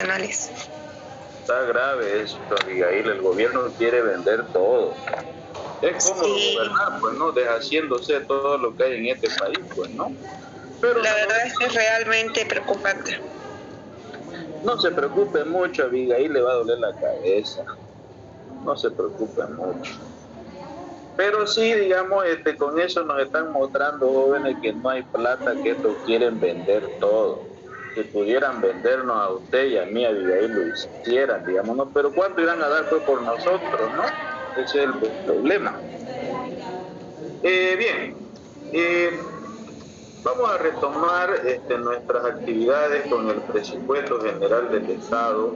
nacionales. Está grave esto, Abigail. El gobierno quiere vender todo. Es cómodo gobernar, pues, ¿no? Deshaciéndose de todo lo que hay en este país, pues, ¿no? Pero la verdad es que es realmente preocupante. No se preocupe mucho, Abigail, le va a doler la cabeza. No se preocupe mucho. Pero sí, digamos, con eso nos están mostrando, jóvenes, que no hay plata, que estos quieren vender todo. Si pudieran vendernos a usted y a mí, Abigail, lo hicieran, digamos, ¿no? Pero ¿cuánto irán a dar pues por nosotros, no? Ese es el problema. Bien, vamos a retomar nuestras actividades con el presupuesto general del Estado.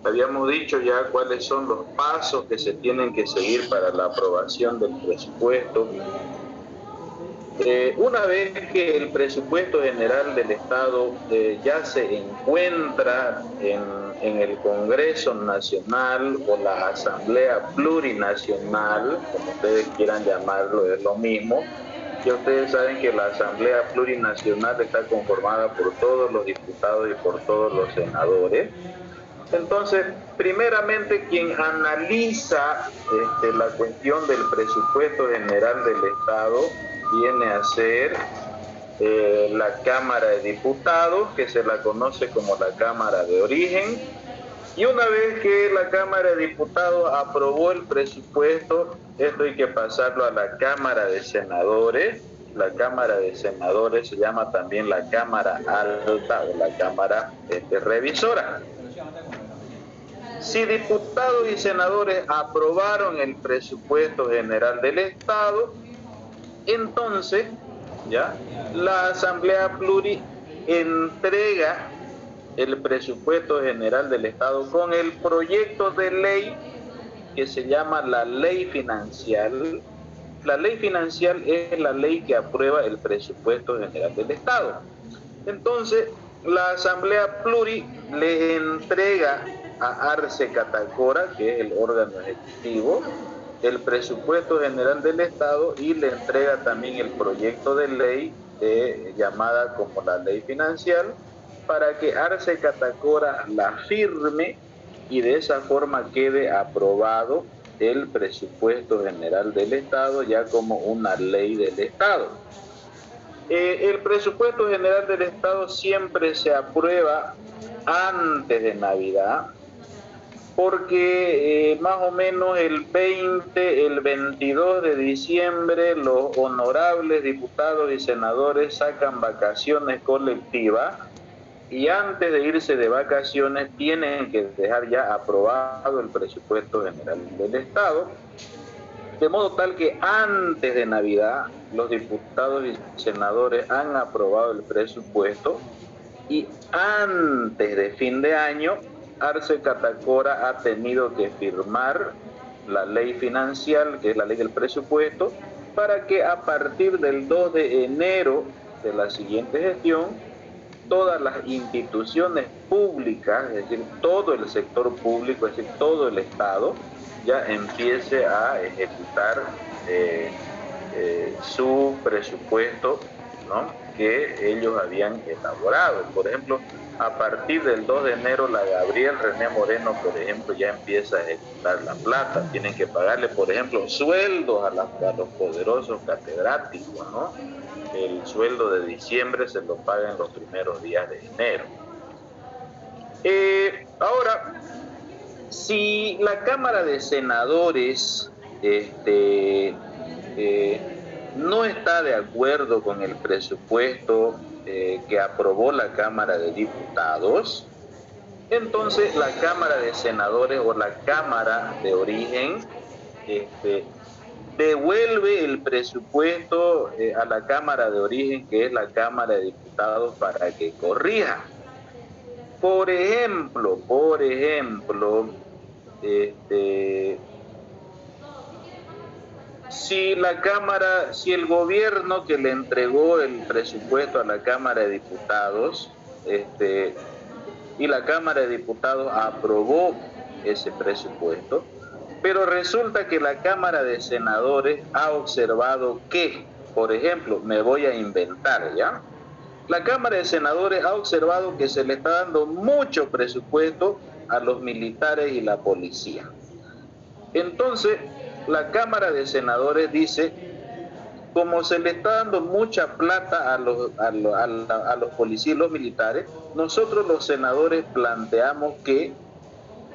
Habíamos dicho ya cuáles son los pasos que se tienen que seguir para la aprobación del presupuesto. Una vez que el presupuesto general del Estado ya se encuentra en el Congreso Nacional o la Asamblea Plurinacional, como ustedes quieran llamarlo, es lo mismo. Ya ustedes saben que la Asamblea Plurinacional está conformada por todos los diputados y por todos los senadores. Entonces, primeramente, quien analiza la cuestión del presupuesto general del Estado viene a ser la Cámara de Diputados, que se la conoce como la Cámara de Origen. Y una vez que la Cámara de Diputados aprobó el presupuesto, esto hay que pasarlo a la Cámara de Senadores. La Cámara de Senadores se llama también la Cámara Alta o la Cámara Revisora. Si diputados y senadores aprobaron el presupuesto general del Estado, entonces ya la Asamblea Pluri entrega el presupuesto general del Estado con el proyecto de ley que se llama la ley financial. La ley financial es la ley que aprueba el presupuesto general del Estado. Entonces, la Asamblea Pluri le entrega a Arce Catacora, que es el órgano ejecutivo, el presupuesto general del Estado y le entrega también el proyecto de ley llamada como la ley financiera para que Arce Catacora la firme y de esa forma quede aprobado el presupuesto general del Estado ya como una ley del Estado. El presupuesto general del Estado siempre se aprueba antes de Navidad, porque más o menos el 20, el 22 de diciembre los honorables diputados y senadores sacan vacaciones colectivas y antes de irse de vacaciones tienen que dejar ya aprobado el presupuesto general del Estado, de modo tal que antes de Navidad los diputados y senadores han aprobado el presupuesto y antes de fin de año Arce Catacora ha tenido que firmar la ley financiera, que es la ley del presupuesto, para que a partir del 2 de enero de la siguiente gestión todas las instituciones públicas, es decir, todo el sector público, es decir, todo el Estado, ya empiece a ejecutar su presupuesto, ¿no?, que ellos habían elaborado. Por ejemplo, a partir del 2 de enero, la Gabriel René Moreno, por ejemplo, ya empieza a ejecutar la plata. Tienen que pagarle, por ejemplo, sueldos a los poderosos catedráticos, ¿no? El sueldo de diciembre se lo pagan los primeros días de enero. Ahora, si la Cámara de Senadores no está de acuerdo con el presupuesto que aprobó la Cámara de Diputados, entonces la Cámara de Senadores o la Cámara de Origen devuelve el presupuesto a la Cámara de Origen, que es la Cámara de Diputados, para que corrija. Por ejemplo, si el gobierno que le entregó el presupuesto a la Cámara de Diputados, y la Cámara de Diputados aprobó ese presupuesto, pero resulta que la Cámara de Senadores ha observado que, por ejemplo, me voy a inventar, ¿ya?, La Cámara de Senadores ha observado que se le está dando mucho presupuesto a los militares y la policía. Entonces, la Cámara de Senadores dice, como se le está dando mucha plata a los policías y los militares, nosotros los senadores planteamos que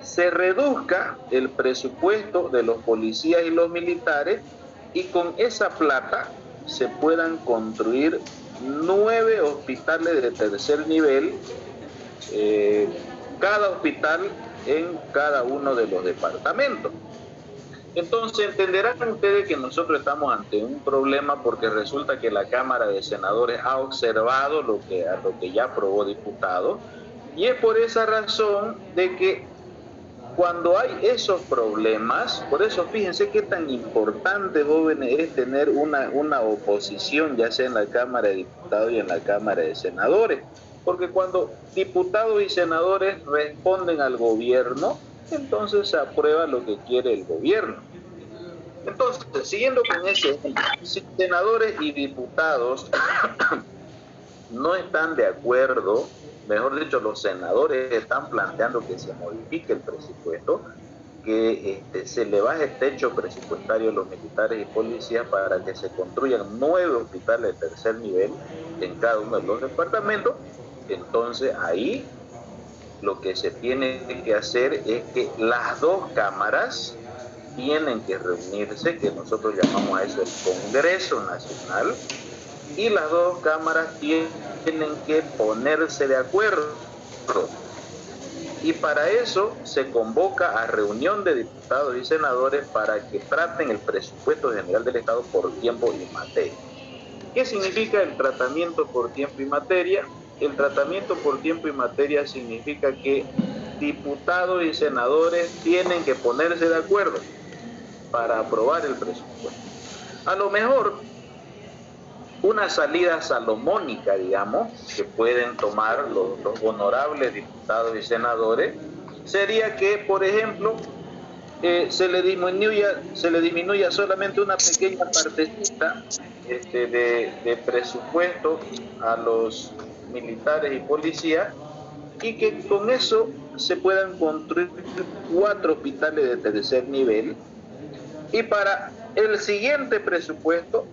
se reduzca el presupuesto de los policías y los militares y con esa plata se puedan construir 9 hospitales de tercer nivel, cada hospital en cada uno de los departamentos. Entonces entenderán ustedes que nosotros estamos ante un problema porque resulta que la Cámara de Senadores ha observado a lo que ya aprobó diputados, y es por esa razón de que cuando hay esos problemas, por eso fíjense qué tan importante, jóvenes, es tener una oposición, ya sea en la Cámara de Diputados y en la Cámara de Senadores, porque cuando diputados y senadores responden al gobierno, entonces se aprueba lo que quiere el gobierno. Entonces, siguiendo con ese, si senadores y diputados no están de acuerdo, mejor dicho, los senadores están planteando que se modifique el presupuesto, que se le baje el techo presupuestario a los militares y policías para que se construyan 9 hospitales de tercer nivel en cada uno de los departamentos. Entonces ahí lo que se tiene que hacer es que las dos cámaras tienen que reunirse, que nosotros llamamos a eso el Congreso Nacional, y las dos cámaras tienen que ponerse de acuerdo. Y para eso se convoca a reunión de diputados y senadores para que traten el presupuesto general del Estado por tiempo y materia. ¿Qué significa el tratamiento por tiempo y materia? El tratamiento por tiempo y materia significa que diputados y senadores tienen que ponerse de acuerdo para aprobar el presupuesto. A lo mejor una salida salomónica, digamos, que pueden tomar los honorables diputados y senadores, sería que, por ejemplo, se le disminuya solamente una pequeña partecita de presupuesto a los militares y policías, y que con eso se puedan construir 4 hospitales de tercer nivel, y para el siguiente presupuesto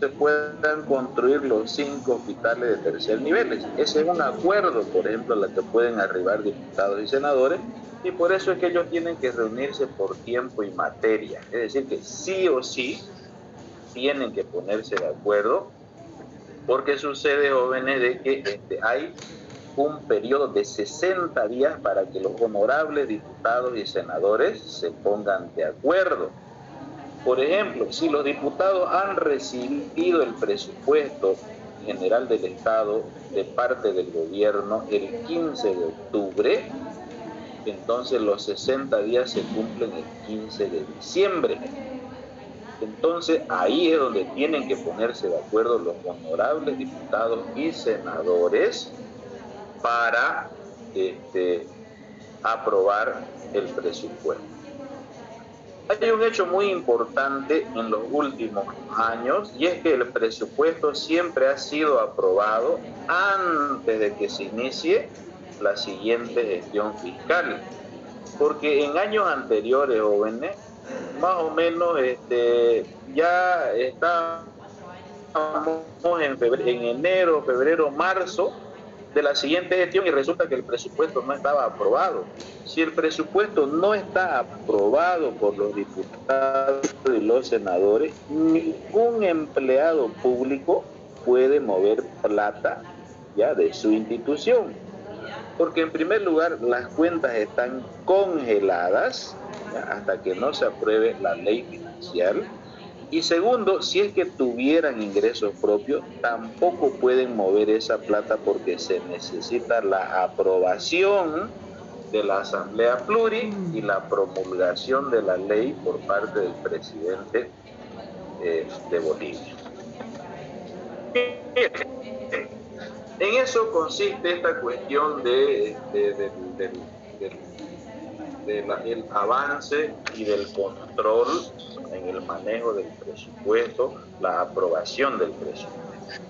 se puedan construir los 5 hospitales de tercer nivel. Ese es un acuerdo, por ejemplo, al que pueden arribar diputados y senadores, y por eso es que ellos tienen que reunirse por tiempo y materia. Es decir, que sí o sí tienen que ponerse de acuerdo, porque sucede, jóvenes, de que hay un periodo de 60 días para que los honorables diputados y senadores se pongan de acuerdo. Por ejemplo, si los diputados han recibido el presupuesto general del Estado de parte del gobierno el 15 de octubre, entonces los 60 días se cumplen el 15 de diciembre. Entonces ahí es donde tienen que ponerse de acuerdo los honorables diputados y senadores para aprobar el presupuesto. Hay un hecho muy importante en los últimos años, y es que el presupuesto siempre ha sido aprobado antes de que se inicie la siguiente gestión fiscal, porque en años anteriores, jóvenes, más o menos ya estábamos en enero, febrero, marzo de la siguiente gestión, y resulta que el presupuesto no estaba aprobado. Si el presupuesto no está aprobado por los diputados y los senadores, ningún empleado público puede mover plata ya de su institución, porque en primer lugar las cuentas están congeladas hasta que no se apruebe la ley financiera. Y segundo, si es que tuvieran ingresos propios, tampoco pueden mover esa plata porque se necesita la aprobación de la Asamblea Pluri y la promulgación de la ley por parte del presidente de Bolivia. En eso consiste esta cuestión del avance y del control en el manejo del presupuesto, la aprobación del presupuesto.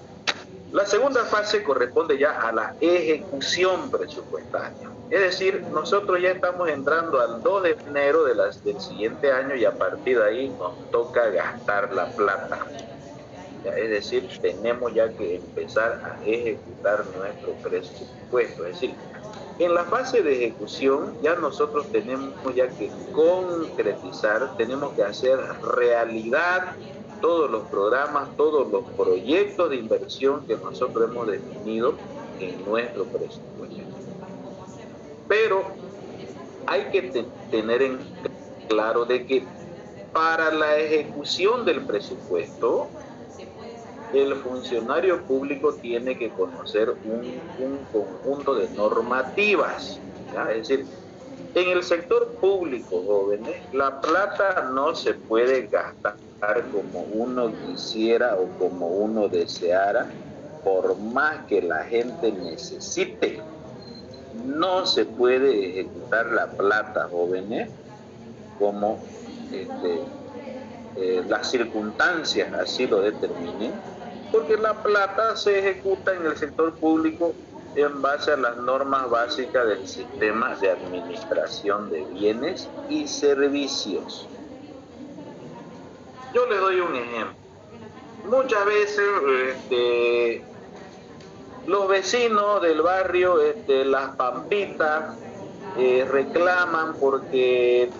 La segunda fase corresponde ya a la ejecución presupuestaria. Es decir, nosotros ya estamos entrando al 2 de enero del siguiente año y a partir de ahí nos toca gastar la plata. Ya, es decir, tenemos ya que empezar a ejecutar nuestro presupuesto. Es decir, en la fase de ejecución ya nosotros tenemos ya que concretizar, tenemos que hacer realidad todos los programas, todos los proyectos de inversión que nosotros hemos definido en nuestro presupuesto. Pero hay que tener en claro de que para la ejecución del presupuesto, el funcionario público tiene que conocer un conjunto de normativas, ¿ya? Es decir, en el sector público, jóvenes, la plata no se puede gastar como uno quisiera o como uno deseara, por más que la gente necesite. No se puede ejecutar la plata, jóvenes, como las circunstancias así lo determinen, porque la plata se ejecuta en el sector público en base a las normas básicas del sistema de administración de bienes y servicios. Yo les doy un ejemplo. Muchas veces los vecinos del barrio, Las Pampitas, reclaman porque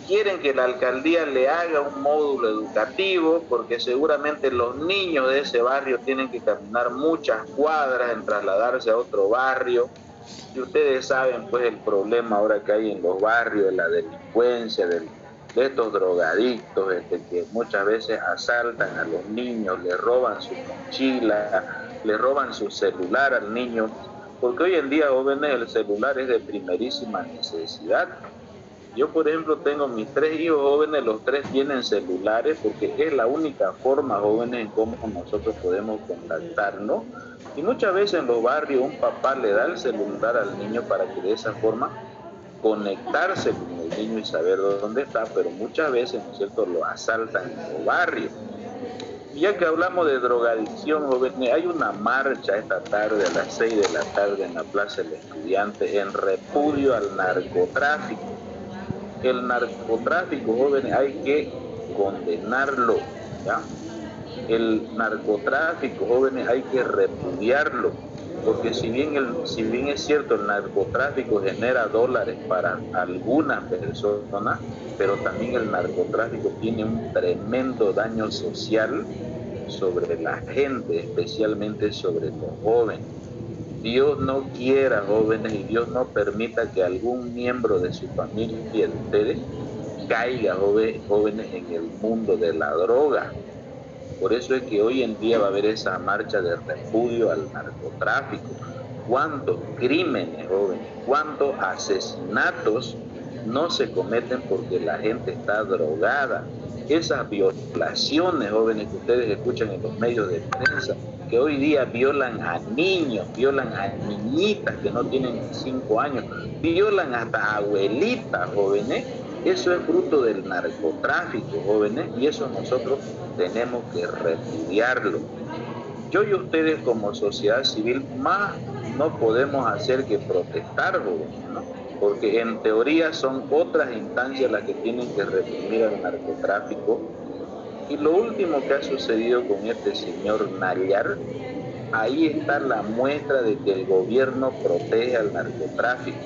quieren que la alcaldía le haga un módulo educativo, porque seguramente los niños de ese barrio tienen que caminar muchas cuadras en trasladarse a otro barrio. Y ustedes saben pues el problema ahora que hay en los barrios, la delincuencia, de estos drogadictos que muchas veces asaltan a los niños, le roban su mochila, le roban su celular al niño, porque hoy en día, jóvenes, el celular es de primerísima necesidad. Yo, por ejemplo, tengo mis 3 hijos jóvenes, los 3 tienen celulares porque es la única forma, jóvenes, en cómo nosotros podemos contactarnos. Y muchas veces en los barrios un papá le da el celular al niño para que de esa forma conectarse con el niño y saber dónde está, pero muchas veces, ¿no es cierto?, lo asaltan en los barrios. Y ya que hablamos de drogadicción, jóvenes, hay una marcha esta tarde a las 6 de la tarde en la Plaza del Estudiante en repudio al narcotráfico. El narcotráfico, jóvenes, hay que condenarlo, ¿ya? El narcotráfico, jóvenes, hay que repudiarlo, porque si bien es cierto, el narcotráfico genera dólares para algunas personas, pero también el narcotráfico tiene un tremendo daño social sobre la gente, especialmente sobre los jóvenes. Dios no quiera, jóvenes, y Dios no permita que algún miembro de su familia de ustedes caiga, jóvenes, en el mundo de la droga. Por eso es que hoy en día va a haber esa marcha de repudio al narcotráfico. ¿Cuántos crímenes, jóvenes, cuántos asesinatos no se cometen porque la gente está drogada? Esas violaciones, jóvenes, que ustedes escuchan en los medios de prensa, que hoy día violan a niños, violan a niñitas que no tienen 5 años, violan hasta abuelitas, jóvenes. Eso es fruto del narcotráfico, jóvenes, y eso nosotros tenemos que repudiarlo. Yo y ustedes como sociedad civil más no podemos hacer que protestar, jóvenes, ¿no? Porque en teoría son otras instancias las que tienen que reprimir al narcotráfico. Y lo último que ha sucedido con este señor Nayar, ahí está la muestra de que el gobierno protege al narcotráfico.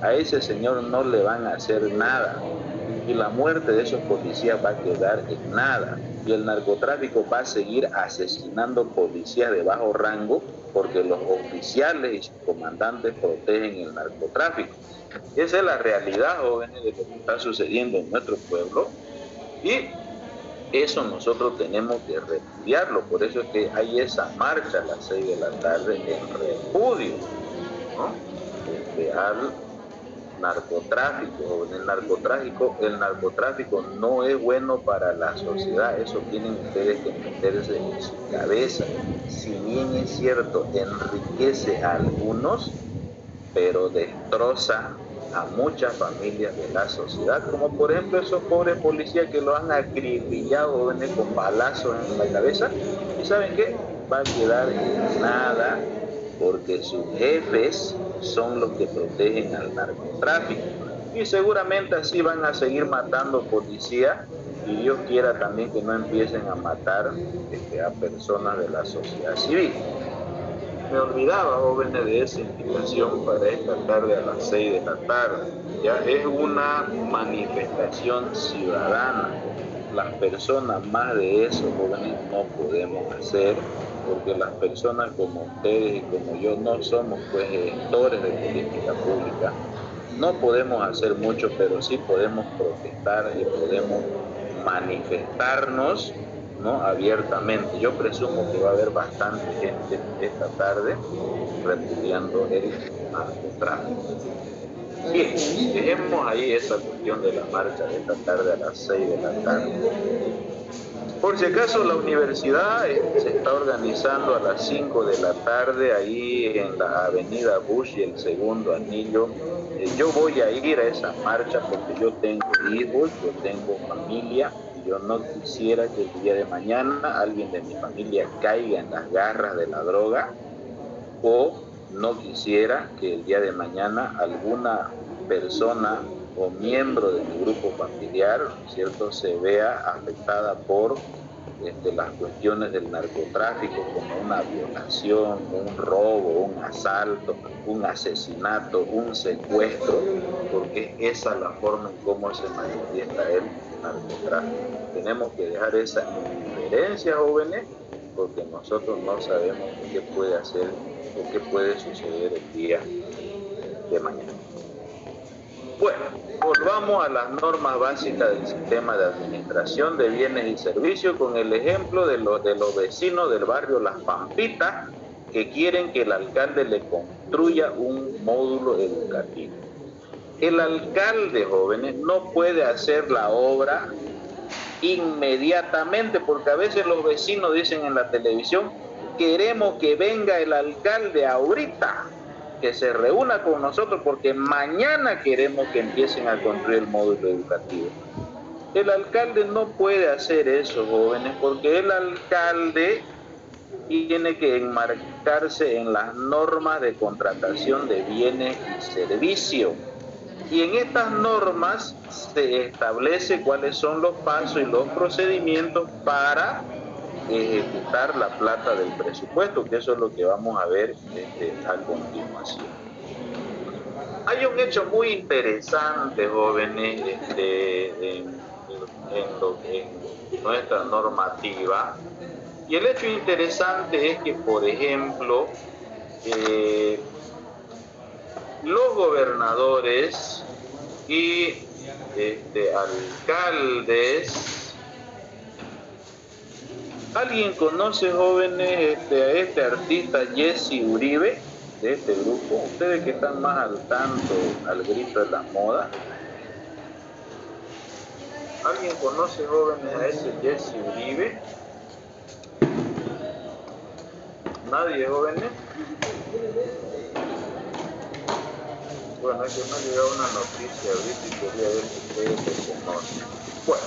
A ese señor no le van a hacer nada y la muerte de esos policías va a quedar en nada, y el narcotráfico va a seguir asesinando policías de bajo rango porque los oficiales y sus comandantes protegen el narcotráfico. Esa es la realidad, jóvenes, de lo que está sucediendo en nuestro pueblo, y eso nosotros tenemos que repudiarlo. Por eso es que hay esa marcha a las 6 de la tarde en repudio, ¿no?, al narcotráfico. El narcotráfico no es bueno para la sociedad. Eso tienen ustedes que meterse en su cabeza. Si bien es cierto, enriquece a algunos, pero destroza a muchas familias de la sociedad, como por ejemplo esos pobres policías que lo han acribillado, jóvenes, con balazos en la cabeza. ¿Y saben qué? va a quedar en nada porque sus jefes son los que protegen al narcotráfico. Y seguramente así van a seguir matando policías y Dios quiera también que no empiecen a matar a personas de la sociedad civil. Me olvidaba, jóvenes, de esa invitación para esta tarde a las 6 de la tarde. Ya es una manifestación ciudadana. Las personas más de eso, jóvenes, no podemos hacer, porque las personas como ustedes y como yo no somos pues gestores de política pública. No podemos hacer mucho, pero sí podemos protestar y podemos manifestarnos, ¿no?, abiertamente. Yo presumo que va a haber bastante gente esta tarde repudiando el narcotráfico. Bien, dejemos ahí esa cuestión de la marcha de esta tarde a las 6 de la tarde. Por si acaso, la universidad se está organizando a las 5 de la tarde ahí en la avenida Bush y el segundo anillo. Yo voy a ir a esa marcha porque yo tengo hijos, yo tengo familia y yo no quisiera que el día de mañana alguien de mi familia caiga en las garras de la droga, o no quisiera que el día de mañana alguna persona o miembro de mi grupo familiar, ¿no es cierto?, se vea afectada por las cuestiones del narcotráfico, como una violación, un robo, un asalto, un asesinato, un secuestro, porque esa es la forma en cómo se manifiesta el narcotráfico. Tenemos que dejar esa indiferencia, jóvenes, porque nosotros no sabemos qué puede hacer o qué puede suceder el día de mañana. Bueno, volvamos a las normas básicas del sistema de administración de bienes y servicios con el ejemplo de los vecinos del barrio Las Pampitas que quieren que el alcalde le construya un módulo educativo. El alcalde, jóvenes, no puede hacer la obra inmediatamente, porque a veces los vecinos dicen en la televisión: queremos que venga el alcalde ahorita, que se reúna con nosotros porque mañana queremos que empiecen a construir el módulo educativo. El alcalde no puede hacer eso, jóvenes, porque el alcalde tiene que enmarcarse en las normas de contratación de bienes y servicios. Y en estas normas se establece cuáles son los pasos y los procedimientos para ejecutar la plata del presupuesto, que eso es lo que vamos a ver a continuación. Hay un hecho muy interesante, jóvenes, en nuestra normativa, y el hecho interesante es que, por ejemplo, los gobernadores y alcaldes. ¿Alguien conoce, jóvenes, a este artista Jesse Uribe, de este grupo? Ustedes que están más al tanto al grito de la moda. ¿Alguien conoce, jóvenes, a ese Jesse Uribe? ¿Nadie, jóvenes? Bueno, es que me ha llegado una noticia ahorita y quería ver si ustedes lo conocen. Bueno,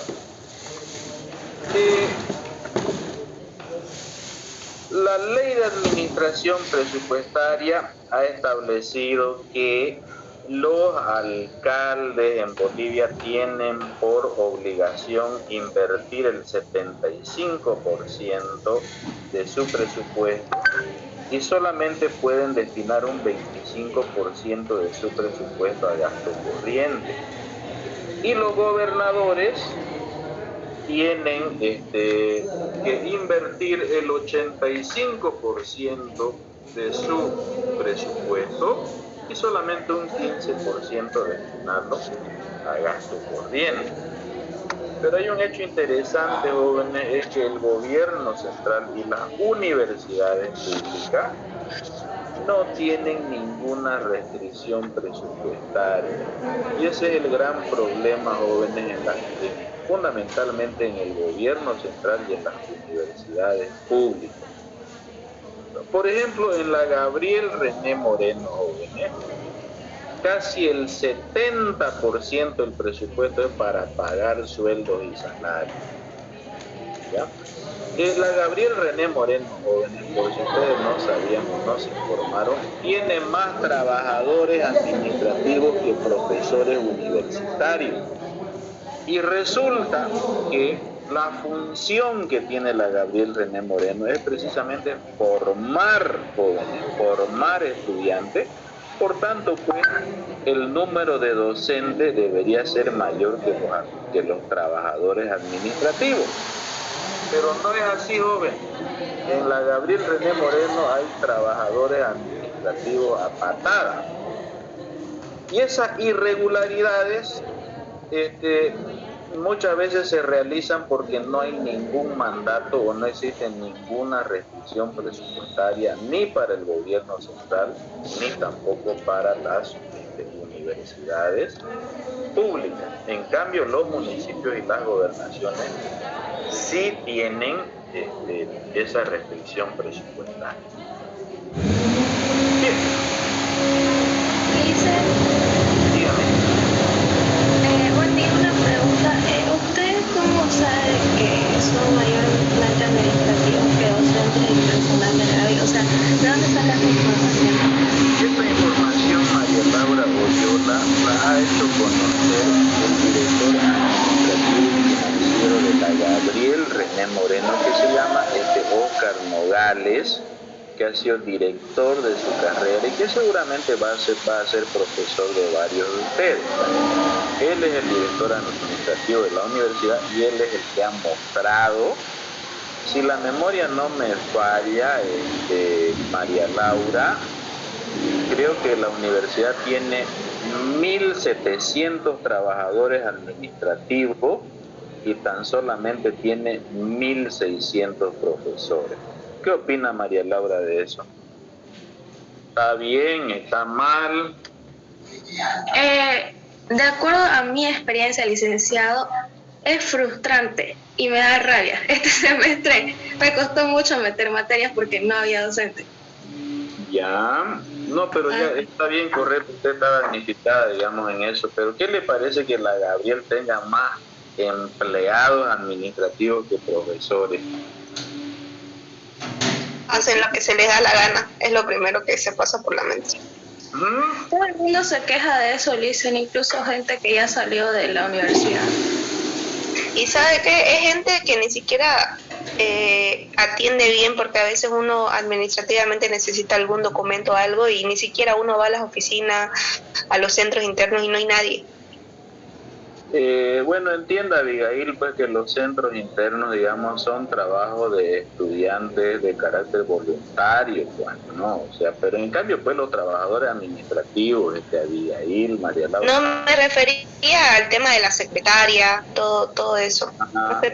la ley de administración presupuestaria ha establecido que los alcaldes en Bolivia tienen por obligación invertir el 75% de su presupuesto y solamente pueden destinar un 25% de su presupuesto a gasto corriente. Y los gobernadores tienen que invertir el 85% de su presupuesto y solamente un 15% destinarlo a gasto corriente. Pero hay un hecho interesante, jóvenes, es que el gobierno central y las universidades públicas no tienen ninguna restricción presupuestaria. Y ese es el gran problema, jóvenes, fundamentalmente en el gobierno central y en las universidades públicas. Por ejemplo, en la Gabriel René Moreno, jóvenes, casi el 70% del presupuesto es para pagar sueldos y salarios, ¿ya? La Gabriel René Moreno, jóvenes, por si ustedes no sabían o no se informaron, tiene más trabajadores administrativos que profesores universitarios. Y resulta que la función que tiene la Gabriel René Moreno es precisamente formar jóvenes, formar estudiantes. Por tanto, pues, el número de docentes debería ser mayor que los trabajadores administrativos. Pero no es así, joven. En la Gabriel René Moreno hay trabajadores administrativos a patada. Y esas irregularidades muchas veces se realizan porque no hay ningún mandato o no existe ninguna restricción presupuestaria ni para el gobierno central ni tampoco para las universidades públicas. En cambio, los municipios y las gobernaciones sí tienen esa restricción presupuestaria. Bien. Una pregunta, ¿usted cómo sabe que son mayormente administrativos que docentes y personal de la vida? O sea, ¿de dónde saca esta información? Esta información María Laura Oyola la ha hecho conocer el director administrativo y financiero de la Gabriel René Moreno, que se llama Oscar Nogales, que ha sido director de su carrera y que seguramente va a ser profesor de varios de ustedes. Él es el director administrativo de la universidad y él es el que ha mostrado, si la memoria no me falla, María Laura, creo que la universidad tiene 1.700 trabajadores administrativos y tan solamente tiene 1.600 profesores. ¿Qué opina María Laura de eso? ¿Está bien? ¿Está mal? De acuerdo a mi experiencia, licenciado, es frustrante y me da rabia. Este semestre me costó mucho meter materias porque no había docente. Ya, no, pero ya está bien, correcto, usted está damnificada, digamos, en eso, pero ¿qué le parece que la Gabriel tenga más empleados administrativos que profesores? Hacen lo que se les da la gana, es lo primero que se pasa por la mente. Todo el mundo se queja de eso, Licen, incluso gente que ya salió de la universidad. Y sabe que es gente que ni siquiera atiende bien, porque a veces uno administrativamente necesita algún documento o algo y ni siquiera uno va a las oficinas, a los centros internos y no hay nadie. Bueno, entienda Abigail, pues que los centros internos, digamos, son trabajos de estudiantes de carácter voluntario, pues, ¿no? O sea, pero en cambio, pues los trabajadores administrativos, Abigail, María Laura. No me refería al tema de la secretaria, todo eso,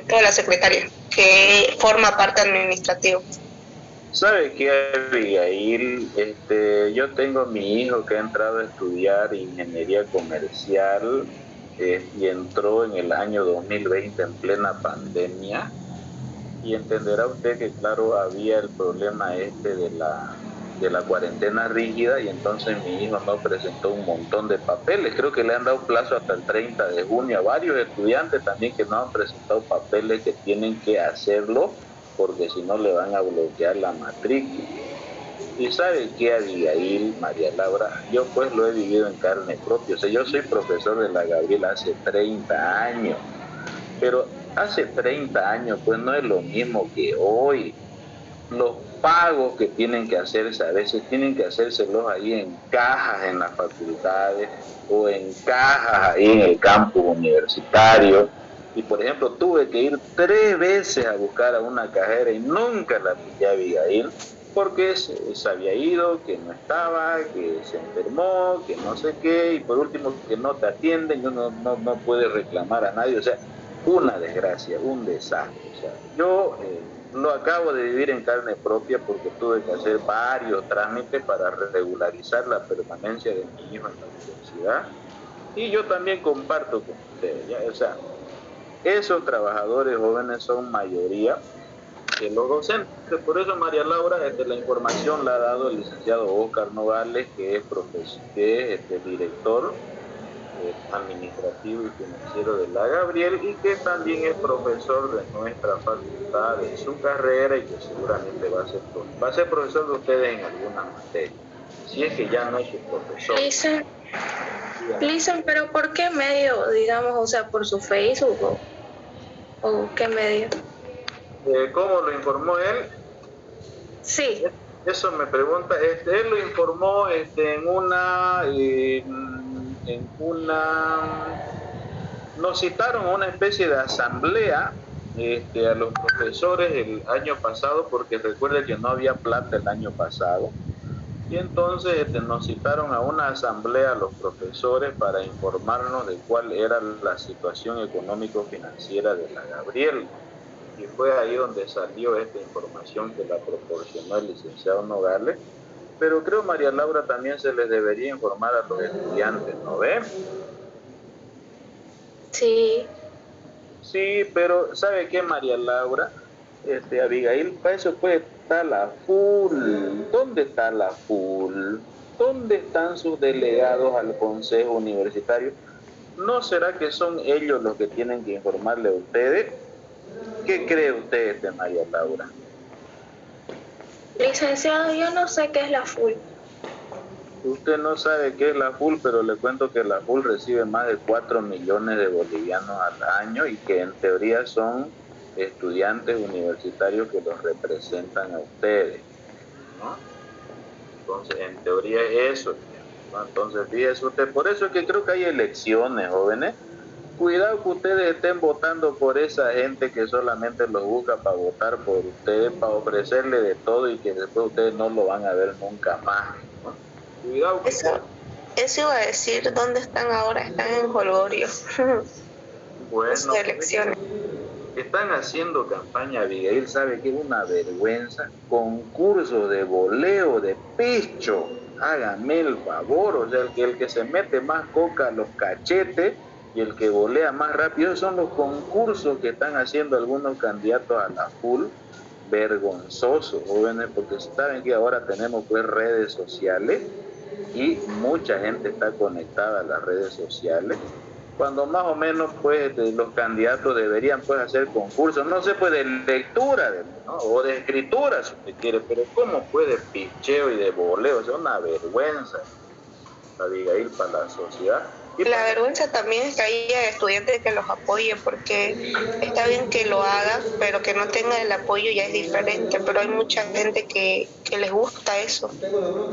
toda la secretaria, que forma parte administrativa. ¿Sabe qué, Abigail? Yo tengo mi hijo que ha entrado a estudiar ingeniería comercial y entró en el año 2020 en plena pandemia, y entenderá usted que claro había el problema de la cuarentena rígida, y entonces mi hijo no presentó un montón de papeles. Creo que le han dado plazo hasta el 30 de junio a varios estudiantes también que no han presentado papeles, que tienen que hacerlo porque si no le van a bloquear la matrícula. Y sabe qué, Abigail, María Laura, yo pues lo he vivido en carne propia. O sea, yo soy profesor de la Gabriel hace 30 años, pero hace 30 años pues no es lo mismo que hoy. Los pagos que tienen que hacerse a veces tienen que hacérselos ahí en cajas en las facultades o en cajas ahí en el campus universitario. Y por ejemplo tuve que ir 3 veces a buscar a una cajera y nunca la pillé a Abigail, porque se había ido, que no estaba, que se enfermó, que no sé qué, y por último que no te atienden, y uno no puede reclamar a nadie. O sea, una desgracia, un desastre. O sea, yo lo acabo de vivir en carne propia porque tuve que hacer varios trámites para regularizar la permanencia de mi hijo en la universidad, y yo también comparto con ustedes, ¿ya? O sea, esos trabajadores jóvenes son mayoría que los docentes. Por eso María Laura, la información la ha dado el licenciado Oscar Nogales, que es profesor, que es director administrativo y financiero de la Gabriel y que también es profesor de nuestra facultad en su carrera y que seguramente va a ser profesor de ustedes en alguna materia, si es que ya no es su profesor. Listen, pero ¿por qué medio? Digamos, o sea, ¿por su Facebook o qué medio? ¿Cómo lo informó él? Sí. Eso me pregunta. Él lo informó en una... Nos citaron a una especie de asamblea a los profesores el año pasado, porque recuerde que no había plata el año pasado. Y entonces nos citaron a una asamblea a los profesores para informarnos de cuál era la situación económico-financiera de la Gabriel. Y fue ahí donde salió esta información que la proporcionó el licenciado Nogales. Pero creo, María Laura, también se les debería informar a los estudiantes, ¿no ve? Sí. Sí, pero ¿sabe qué, María Laura? Abigail, para eso puede estar la FUL. ¿Dónde está la FUL? ¿Dónde están sus delegados al Consejo Universitario? ¿No será que son ellos los que tienen que informarle a ustedes? ¿Qué cree usted, María Laura? Licenciado, yo no sé qué es la FUL. Usted no sabe qué es la FUL, pero le cuento que la FUL recibe más de 4 millones de bolivianos al año y que en teoría son estudiantes universitarios que los representan a ustedes, ¿no? Entonces, en teoría es eso, ¿no? Entonces, fíjese usted, por eso es que creo que hay elecciones, jóvenes. Cuidado que ustedes estén votando por esa gente que solamente los busca para votar por ustedes, para ofrecerle de todo y que después ustedes no lo van a ver nunca más, ¿no? Cuidado que... Eso iba a decir, ¿dónde están ahora? Están en Holgorio. Bueno, elecciones. Están haciendo campaña, Abigail, sabe que es una vergüenza, concursos de voleo, de pecho, hágame el favor, o sea, el que se mete más coca a los cachetes y el que volea más rápido, esos son los concursos que están haciendo algunos candidatos a la FUL, vergonzosos, jóvenes, porque saben que ahora tenemos pues redes sociales y mucha gente está conectada a las redes sociales, cuando más o menos pues los candidatos deberían pues hacer concursos, no sé, pues de lectura, ¿no? O de escritura si usted quiere, pero ¿cómo puede picheo y de voleo? Es una vergüenza, Abigail, para la sociedad. La vergüenza también es que haya estudiantes que los apoyen, porque está bien que lo hagan, pero que no tengan el apoyo ya es diferente, pero hay mucha gente que les gusta eso.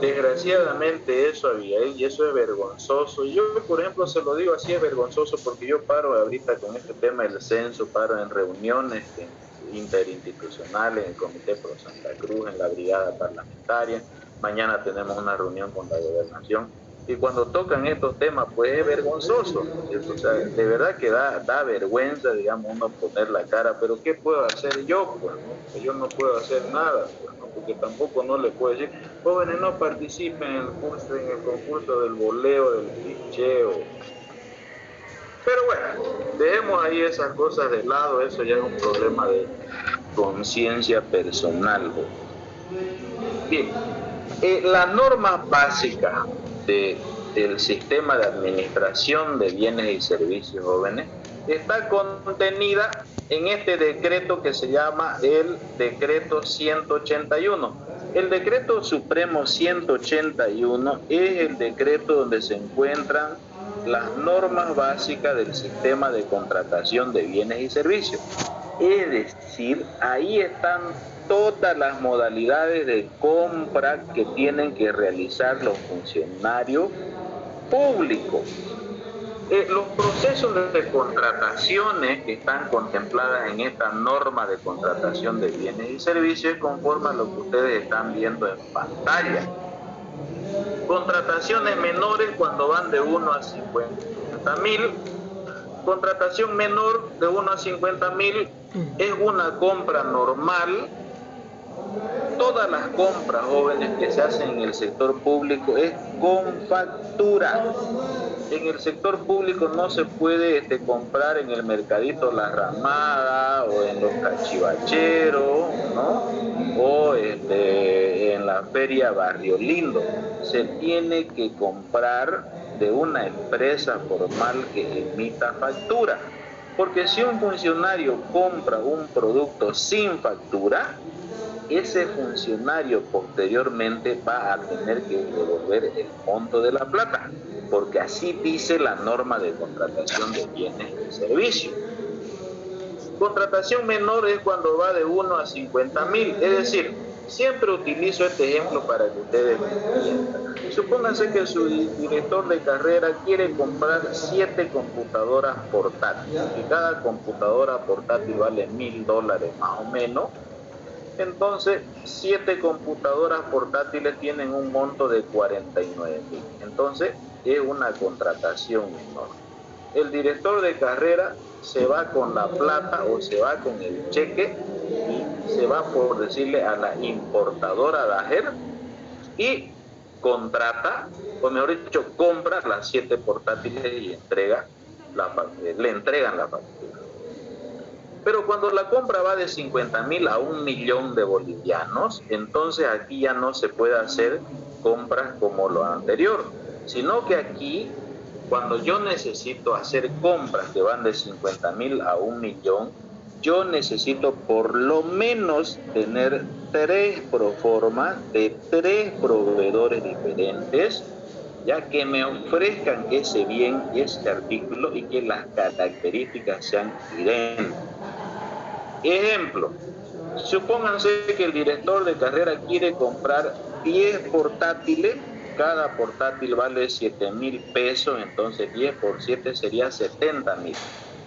Desgraciadamente eso, Abigail, y eso es vergonzoso. Yo, por ejemplo, se lo digo así, es vergonzoso porque yo paro ahorita con este tema del censo, paro en reuniones interinstitucionales, en el Comité Pro Santa Cruz, en la Brigada Parlamentaria. Mañana tenemos una reunión con la Gobernación. Y cuando tocan estos temas, pues es vergonzoso, ¿cierto? O sea, de verdad que da vergüenza, digamos, uno poner la cara, pero ¿qué puedo hacer yo? Pues, ¿no? Yo no puedo hacer nada, pues, ¿no? Porque tampoco no le puedo decir, jóvenes, no participen en el concurso del voleo, del picheo. Pero bueno, dejemos ahí esas cosas de lado, eso ya es un problema de conciencia personal. Bien, las normas básicas del sistema de administración de bienes y servicios, jóvenes, está contenida en este decreto que se llama el decreto 181. El decreto supremo 181 es el decreto donde se encuentran las normas básicas del sistema de contratación de bienes y servicios. Es decir, ahí están todas las modalidades de compra que tienen que realizar los funcionarios públicos. Los procesos de contrataciones que están contempladas en esta norma de contratación de bienes y servicios conforme a lo que ustedes están viendo en pantalla. Contrataciones menores cuando van de 1 a 50.000. Contratación menor de 1 a 50.000 es una compra normal. Todas las compras, jóvenes, que se hacen en el sector público es con factura. En el sector público no se puede comprar en el mercadito La Ramada o en los cachivacheros, ¿no? O en la feria Barrio Lindo. Se tiene que comprar de una empresa formal que emita factura. Porque si un funcionario compra un producto sin factura, ese funcionario posteriormente va a tener que devolver el monto de la plata, porque así dice la norma de contratación de bienes y servicios. Contratación menor es cuando va de 1 a 50.000, es decir, siempre utilizo este ejemplo para que ustedes me entiendan. Supónganse que su director de carrera quiere comprar 7 computadoras portátiles, y cada computadora portátil vale $1.000 más o menos. Entonces, 7 computadoras portátiles tienen un monto de 49.000. Entonces, es una contratación menor. El director de carrera se va con la plata o se va con el cheque y se va, por decirle, a la importadora Daher y contrata, o mejor dicho, compra las 7 portátiles y le entregan la factura. Pero cuando la compra va de 50.000 a 1.000.000 de bolivianos, entonces aquí ya no se puede hacer compras como lo anterior, sino que aquí, cuando yo necesito hacer compras que van de 50.000 a 1.000.000, yo necesito por lo menos tener 3 proformas de 3 proveedores diferentes, ya que me ofrezcan ese bien, ese artículo, y que las características sean idénticas. Ejemplo, supónganse que el director de carrera quiere comprar 10 portátiles, cada portátil vale 7.000 pesos, entonces 10 por 7 sería 70.000.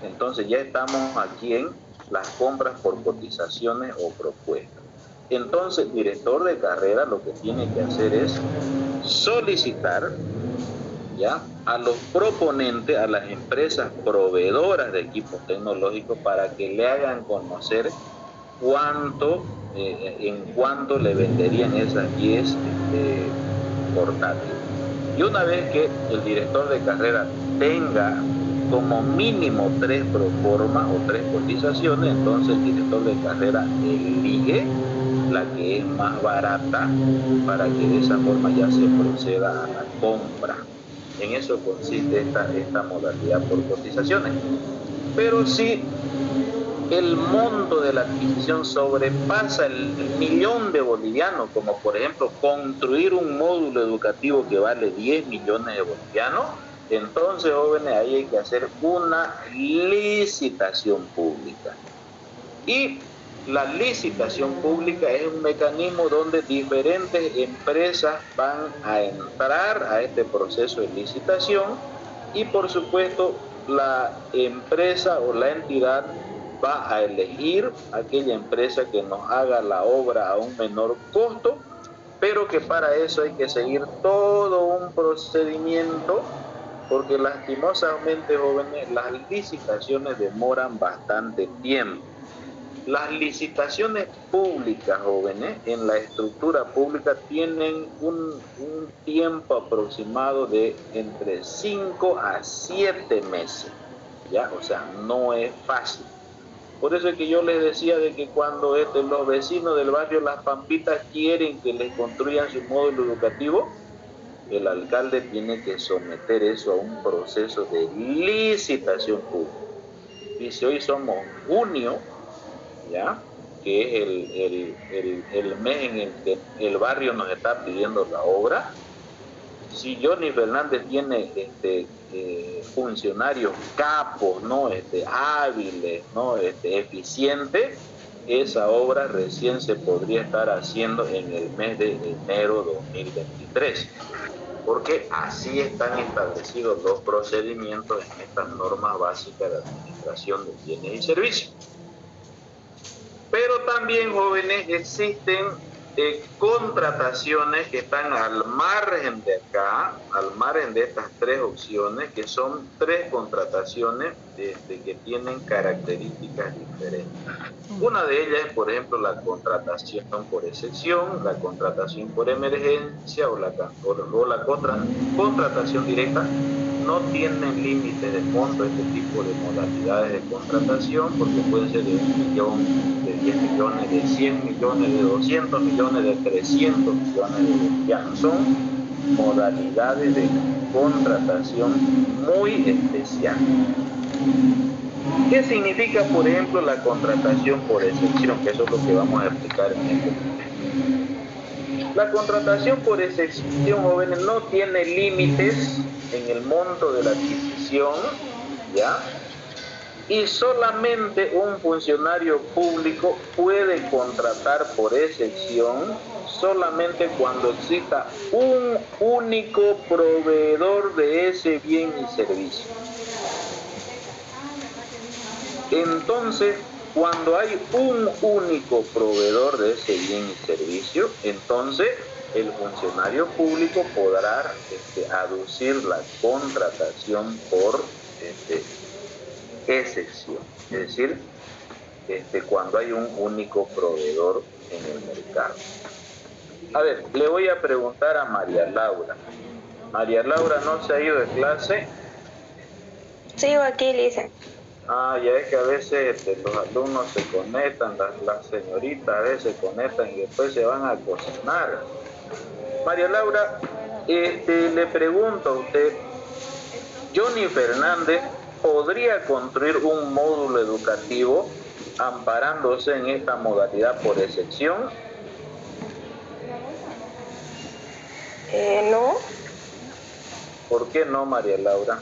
Entonces ya estamos aquí en las compras por cotizaciones o propuestas. Entonces el director de carrera lo que tiene que hacer es solicitar, ¿ya?, a los proponentes, a las empresas proveedoras de equipos tecnológicos, para que le hagan conocer en cuánto le venderían esas 10 portátiles. Y una vez que el director de carrera tenga como mínimo 3 proformas o 3 cotizaciones, entonces el director de carrera elige la que es más barata, para que de esa forma ya se proceda a la compra. En eso consiste esta modalidad por cotizaciones. Pero si el monto de la adquisición sobrepasa el 1.000.000 de bolivianos, como por ejemplo construir un módulo educativo que vale 10 millones de bolivianos, entonces, jóvenes, ahí hay que hacer una licitación pública. Y la licitación pública es un mecanismo donde diferentes empresas van a entrar a este proceso de licitación, y por supuesto la empresa o la entidad va a elegir aquella empresa que nos haga la obra a un menor costo, pero que para eso hay que seguir todo un procedimiento, porque lastimosamente, jóvenes, las licitaciones demoran bastante tiempo. Las licitaciones públicas, jóvenes, en la estructura pública tienen un tiempo aproximado de entre 5 a 7 meses, ¿ya? O sea, no es fácil. Por eso es que yo les decía de que cuando los vecinos del barrio Las Pampitas quieren que les construyan su módulo educativo, el alcalde tiene que someter eso a un proceso de licitación pública. Y si hoy somos junio, ¿ya?, que es el mes en el que el barrio nos está pidiendo la obra, si Johnny Fernández tiene funcionarios capos, ¿no?, hábiles, ¿no?, eficientes, esa obra recién se podría estar haciendo en el mes de enero 2023, porque así están establecidos los procedimientos en estas normas básicas de administración de bienes y servicios. Pero también, jóvenes, existen contrataciones que están al margen de acá, al margen de estas 3 opciones, que son 3 contrataciones que tienen características diferentes. Una de ellas es, por ejemplo, la contratación por excepción, la contratación por emergencia o la contratación directa. No tienen límites de monto este tipo de modalidades de contratación, porque pueden ser de 1 millón, de 10 millones, de 100 millones, de 200 millones, de 300 millones de bolivianos. Son modalidades de contratación muy especiales. ¿Qué significa, por ejemplo, la contratación por excepción? Que eso es lo que vamos a explicar en este momento. La contratación por excepción, jóvenes, no tiene límites en el monto de la adquisición, ¿ya? Y solamente un funcionario público puede contratar por excepción solamente cuando exista un único proveedor de ese bien y servicio. Entonces, cuando hay un único proveedor de ese bien y servicio, entonces el funcionario público podrá aducir la contratación por excepción, es decir, cuando hay un único proveedor en el mercado. A ver, le voy a preguntar a María Laura. María Laura, ¿no se ha ido de clase? Sigo aquí, Lisa. Ah, ya es que a veces los alumnos se conectan, las señoritas a veces se conectan y después se van a cocinar. María Laura, le pregunto a usted, Johnny Fernández podría construir un módulo educativo amparándose en esta modalidad por excepción. No. ¿Por qué no, María Laura?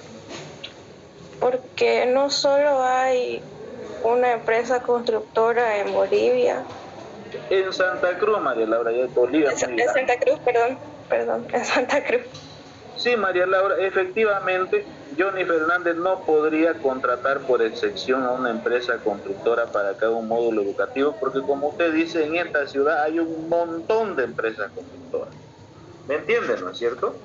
Porque no solo hay una empresa constructora en Bolivia. En Santa Cruz, María Laura, ya es Bolivia. En Santa Cruz, perdón, en Santa Cruz. Sí, María Laura, efectivamente, Johnny Fernández no podría contratar por excepción a una empresa constructora para que haga un módulo educativo, porque como usted dice, en esta ciudad hay un montón de empresas constructoras. ¿Me entienden, no es cierto?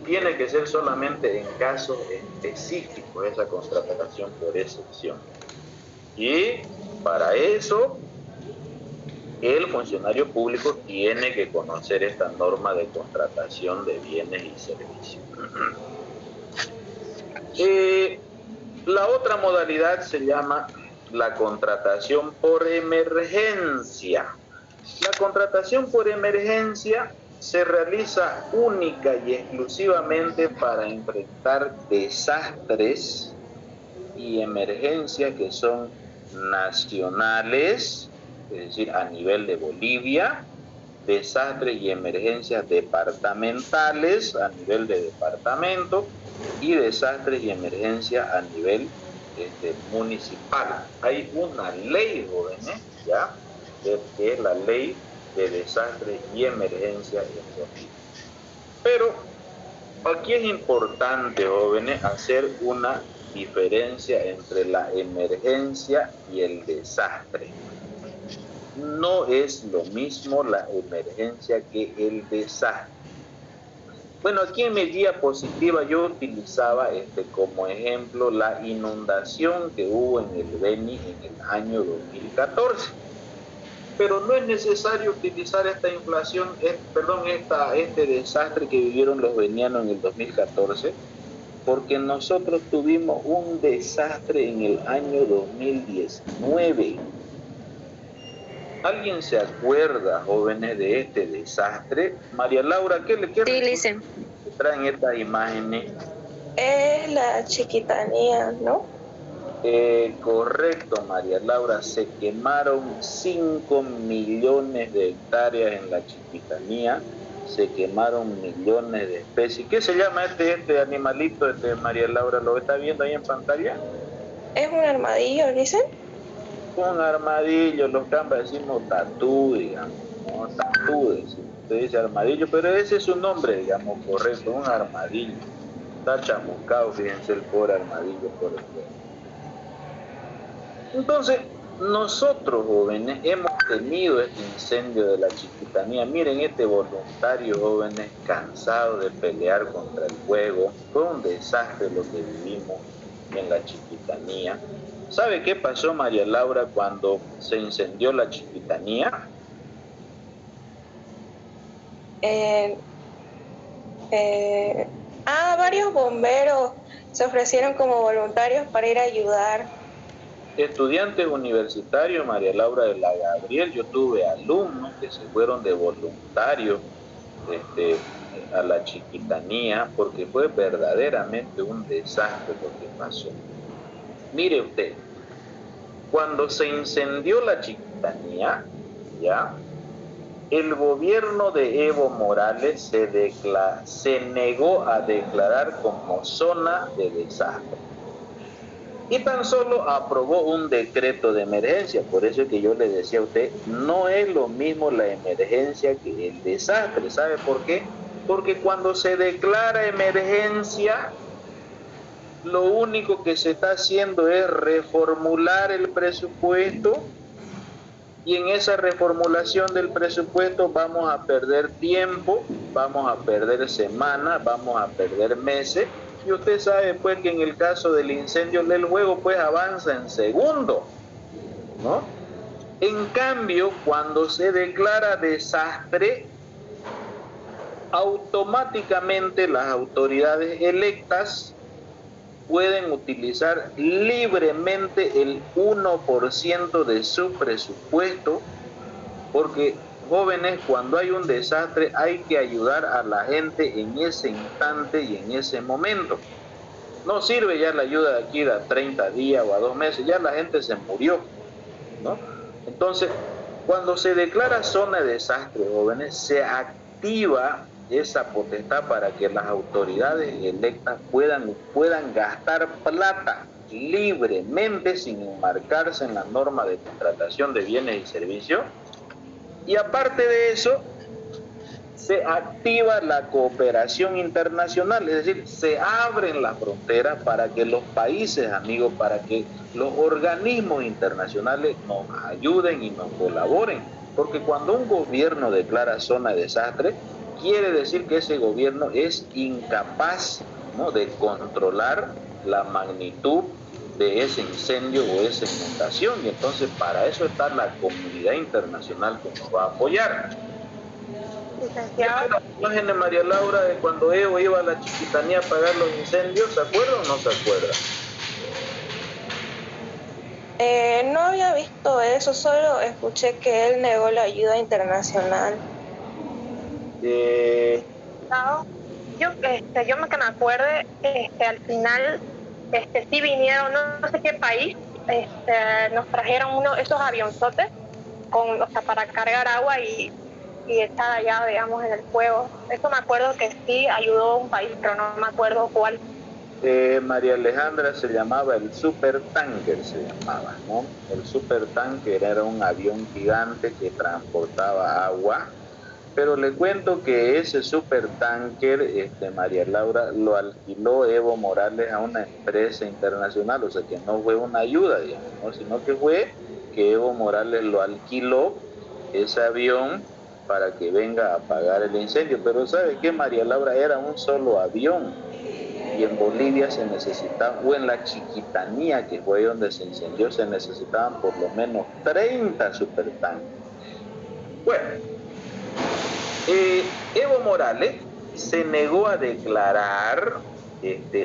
Tiene que ser solamente en casos específicos esa contratación por excepción. Y para eso, el funcionario público tiene que conocer esta norma de contratación de bienes y servicios. La otra modalidad se llama la contratación por emergencia. La contratación por emergencia se realiza única y exclusivamente para enfrentar desastres y emergencias que son nacionales, es decir, a nivel de Bolivia, desastres y emergencias departamentales a nivel de departamento y desastres y emergencias a nivel municipal. Hay una ley, jóvenes, ¿ya? Que es la ley de desastres y emergencias en Bolivia. Pero aquí es importante, jóvenes, hacer una diferencia entre la emergencia y el desastre. No es lo mismo la emergencia que el desastre. Bueno, aquí en mi diapositiva yo utilizaba como ejemplo la inundación que hubo en el Beni en el año 2014. Pero no es necesario utilizar esta inflación, este desastre que vivieron los benianos en el 2014, porque nosotros tuvimos un desastre en el año 2019. ¿Alguien se acuerda, jóvenes, de este desastre? María Laura, ¿qué traen estas imágenes? Es la Chiquitanía, ¿no? Correcto, María Laura. Se quemaron 5 millones de hectáreas en la Chiquitanía. Se quemaron millones de especies. ¿Qué se llama este animalito, María Laura? ¿Lo está viendo ahí en pantalla? ¿Es un armadillo, dicen? Un armadillo, los cambas decimos tatú, digamos, ¿no? Tatú, usted dice armadillo, pero ese es su nombre, digamos, correcto, un armadillo. Está chamuscado, fíjense, el pobre armadillo por el pueblo. Entonces, nosotros, jóvenes, hemos tenido este incendio de la Chiquitanía. Miren, este voluntario, jóvenes, cansado de pelear contra el fuego. Fue un desastre lo que vivimos en la Chiquitanía. ¿Sabe qué pasó, María Laura, cuando se incendió la Chiquitanía? Varios bomberos se ofrecieron como voluntarios para ir a ayudar. Estudiantes universitarios, María Laura de la Gabriel, yo tuve alumnos que se fueron de voluntarios a la Chiquitanía, porque fue verdaderamente un desastre lo que pasó. Mire usted, cuando se incendió la Chiquitanía, ¿ya? El gobierno de Evo Morales se negó a declarar como zona de desastre. Y tan solo aprobó un decreto de emergencia. Por eso es que yo le decía a usted, no es lo mismo la emergencia que el desastre. ¿Sabe por qué? Porque cuando se declara emergencia, lo único que se está haciendo es reformular el presupuesto, y en esa reformulación del presupuesto vamos a perder tiempo, vamos a perder semanas, vamos a perder meses. Y usted sabe pues que en el caso del incendio el juego pues avanza en segundo, ¿no? En cambio, cuando se declara desastre, automáticamente las autoridades electas pueden utilizar libremente el 1% de su presupuesto, porque jóvenes, cuando hay un desastre hay que ayudar a la gente en ese instante y en ese momento. No sirve ya la ayuda de aquí a 30 días o a 2 meses, ya la gente se murió, ¿no? Entonces, cuando se declara zona de desastre, jóvenes, se activa esa potestad para que las autoridades electas puedan gastar plata libremente sin enmarcarse en la norma de contratación de bienes y servicios. Y aparte de eso, se activa la cooperación internacional, es decir, se abren las fronteras para que los países amigos, para que los organismos internacionales nos ayuden y nos colaboren, porque cuando un gobierno declara zona de desastre, quiere decir que ese gobierno es incapaz, ¿no?, de controlar la magnitud de ese incendio o esa inundación, y entonces para eso está la comunidad internacional que nos va a apoyar. Licenciado. La imagen de María Laura de cuando Evo iba a la Chiquitanía a apagar los incendios, ¿se acuerda o no se acuerda? No había visto eso, solo escuché que él negó la ayuda internacional. No, yo que me acuerde, al final, sí vinieron, no sé qué país, nos trajeron esos avionzotes para cargar agua y estar allá, digamos, en el fuego. Eso me acuerdo que sí ayudó a un país, pero no me acuerdo cuál. María Alejandra, se llamaba el supertanker, se llamaba, ¿no? El supertanker era un avión gigante que transportaba agua, pero le cuento que ese supertanker, María Laura, lo alquiló Evo Morales a una empresa internacional, o sea que no fue una ayuda, digamos, ¿no?, sino que fue que Evo Morales lo alquiló, ese avión, para que venga a apagar el incendio. Pero ¿sabe qué, María Laura? Era un solo avión, y en Bolivia se necesitaba, o en la Chiquitanía, que fue donde se incendió, se necesitaban por lo menos 30 supertanques. Bueno, Evo Morales se negó a declarar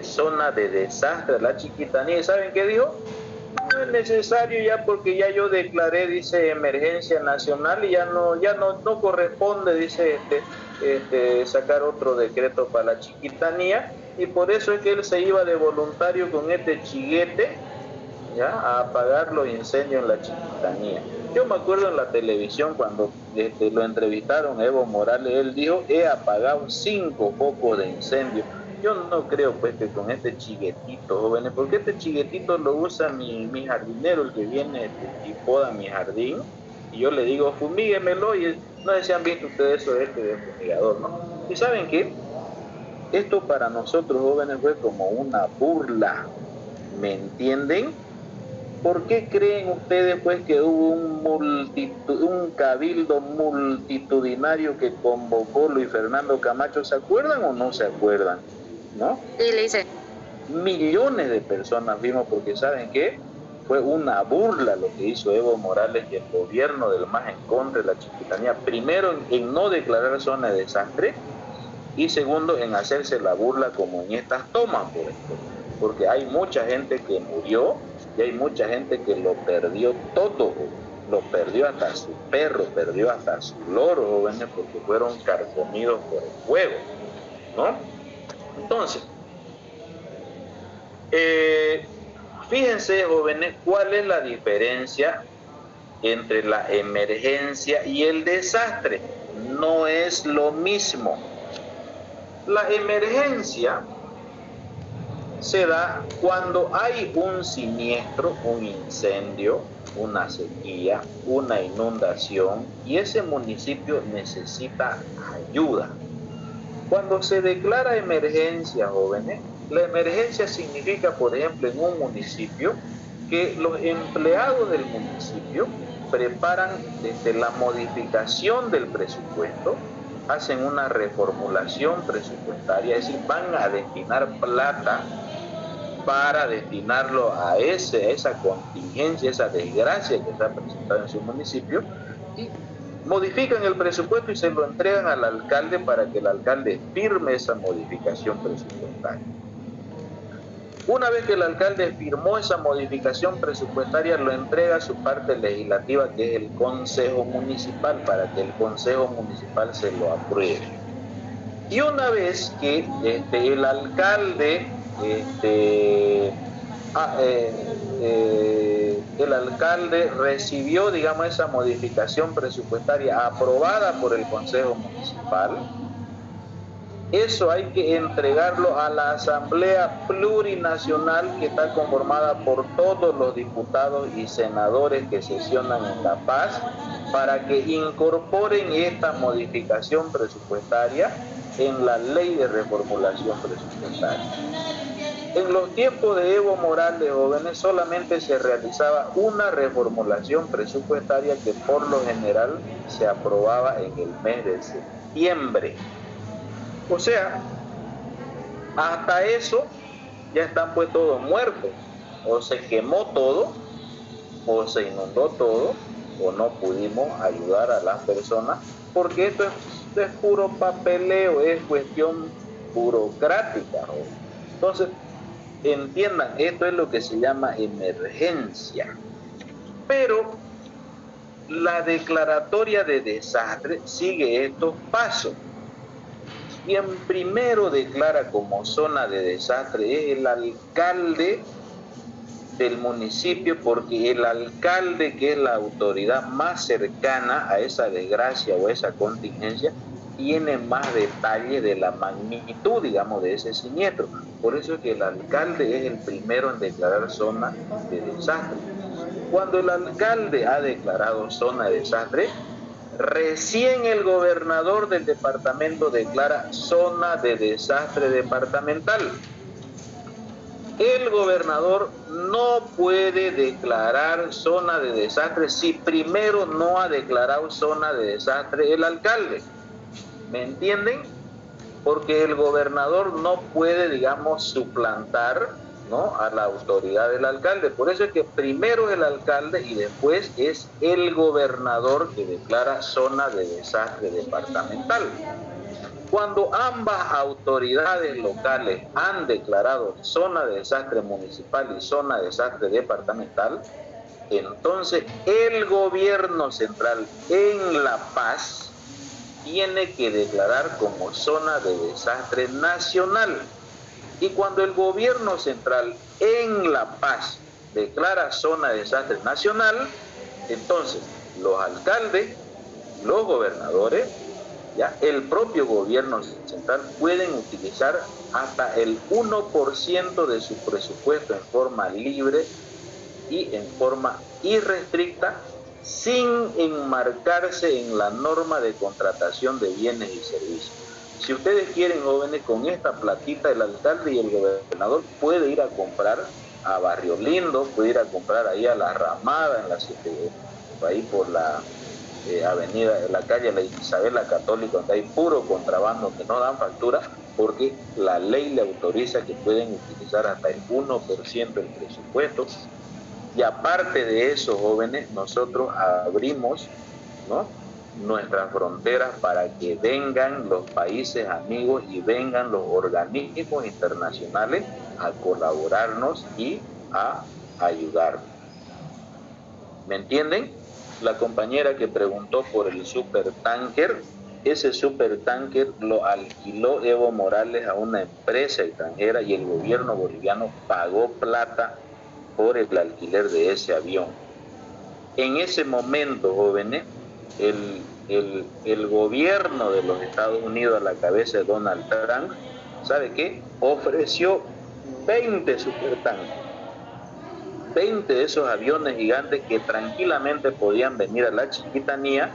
zona de desastre a la Chiquitanía. ¿Y saben qué dijo? No es necesario ya, porque ya yo declaré, dice, emergencia nacional, y ya no corresponde, dice, sacar otro decreto para la Chiquitanía, y por eso es que él se iba de voluntario con este chiguete, ¿ya?, a apagar los incendios en la Chiquitanía. Yo me acuerdo en la televisión cuando lo entrevistaron a Evo Morales, él dijo, he apagado 5 focos de incendio. Yo no creo pues que con este chiguetito, jóvenes, porque este chiguetito lo usa mi jardinero, el que viene y poda mi jardín, y yo le digo, fumíguemelo, y no sé si han visto ustedes eso de fumigador, ¿no? Y ¿saben qué? Esto para nosotros jóvenes fue como una burla, ¿me entienden? ¿Por qué creen ustedes pues que hubo un cabildo multitudinario que convocó Luis Fernando Camacho? ¿Se acuerdan o no se acuerdan? ¿No? Sí, le hice. Millones de personas vimos, porque ¿saben qué? Fue una burla lo que hizo Evo Morales y el gobierno del MAS en contra de la Chiquitanía. Primero, en no declarar zona de desastre, y segundo, en hacerse la burla como en estas tomas, por ejemplo, porque hay mucha gente que murió y hay mucha gente que lo perdió todo, lo perdió hasta su perro, perdió hasta su loro, jóvenes, porque fueron carcomidos por el fuego. ¿no? Entonces, fíjense, jóvenes, cuál es la diferencia entre la emergencia y el desastre. No es lo mismo. La emergencia se da cuando hay un siniestro, un incendio, una sequía, una inundación y ese municipio necesita ayuda. Cuando se declara emergencia, jóvenes, la emergencia significa, por ejemplo, en un municipio, que los empleados del municipio preparan desde la modificación del presupuesto, hacen una reformulación presupuestaria, es decir, van a destinar plata para destinarlo a esa contingencia, esa desgracia que está presentada en su municipio, y modifican el presupuesto y se lo entregan al alcalde para que el alcalde firme esa modificación presupuestaria. Una vez que el alcalde firmó esa modificación presupuestaria, lo entrega a su parte legislativa, que es el Consejo Municipal, para que el Consejo Municipal se lo apruebe. Y una vez que el alcalde recibió, digamos, esa modificación presupuestaria aprobada por el Consejo Municipal, eso hay que entregarlo a la Asamblea Plurinacional, que está conformada por todos los diputados y senadores que sesionan en La Paz, para que incorporen esta modificación presupuestaria en la ley de reformulación presupuestaria. En los tiempos de Evo Morales, jóvenes, solamente se realizaba una reformulación presupuestaria que por lo general se aprobaba en el mes de septiembre. O sea, hasta eso ya están pues todos muertos. O se quemó todo, o se inundó todo, o no pudimos ayudar a las personas, porque esto es puro papeleo, es cuestión burocrática, ¿no? Entonces, entiendan, esto es lo que se llama emergencia. Pero la declaratoria de desastre sigue estos pasos. Quien primero declara como zona de desastre es el alcalde del municipio, porque el alcalde, que es la autoridad más cercana a esa desgracia o esa contingencia, tiene más detalle de la magnitud, digamos, de ese siniestro. Por eso es que el alcalde es el primero en declarar zona de desastre. Cuando el alcalde ha declarado zona de desastre, recién el gobernador del departamento declara zona de desastre departamental. El gobernador no puede declarar zona de desastre si primero no ha declarado zona de desastre el alcalde. ¿Me entienden? Porque el gobernador no puede, digamos, suplantar, ¿no?, a la autoridad del alcalde. Por eso es que primero el alcalde y después es el gobernador que declara zona de desastre departamental. Cuando ambas autoridades locales han declarado zona de desastre municipal y zona de desastre departamental, entonces el gobierno central en La Paz tiene que declarar como zona de desastre nacional. Y cuando el gobierno central en La Paz declara zona de desastre nacional, entonces los alcaldes, los gobernadores, ya el propio gobierno central pueden utilizar hasta el 1% de su presupuesto en forma libre y en forma irrestricta, sin enmarcarse en la norma de contratación de bienes y servicios. Si ustedes quieren, jóvenes, con esta platita el alcalde y el gobernador puede ir a comprar a Barrio Lindo, puede ir a comprar ahí a La Ramada, ahí por la avenida, la calle la Isabel la Católica, donde hay puro contrabando que no dan factura, porque la ley le autoriza que pueden utilizar hasta el 1% del presupuesto. Y aparte de eso, jóvenes, nosotros abrimos, ¿no?, nuestras fronteras para que vengan los países amigos y vengan los organismos internacionales a colaborarnos y a ayudarnos. ¿Me entienden? La compañera que preguntó por el supertanker, ese supertanker lo alquiló Evo Morales a una empresa extranjera y el gobierno boliviano pagó plata por el alquiler de ese avión. En ese momento, jóvenes, el gobierno de los Estados Unidos a la cabeza de Donald Trump, ¿sabe qué? Ofreció 20 supertanques, 20 de esos aviones gigantes que tranquilamente podían venir a la Chiquitanía,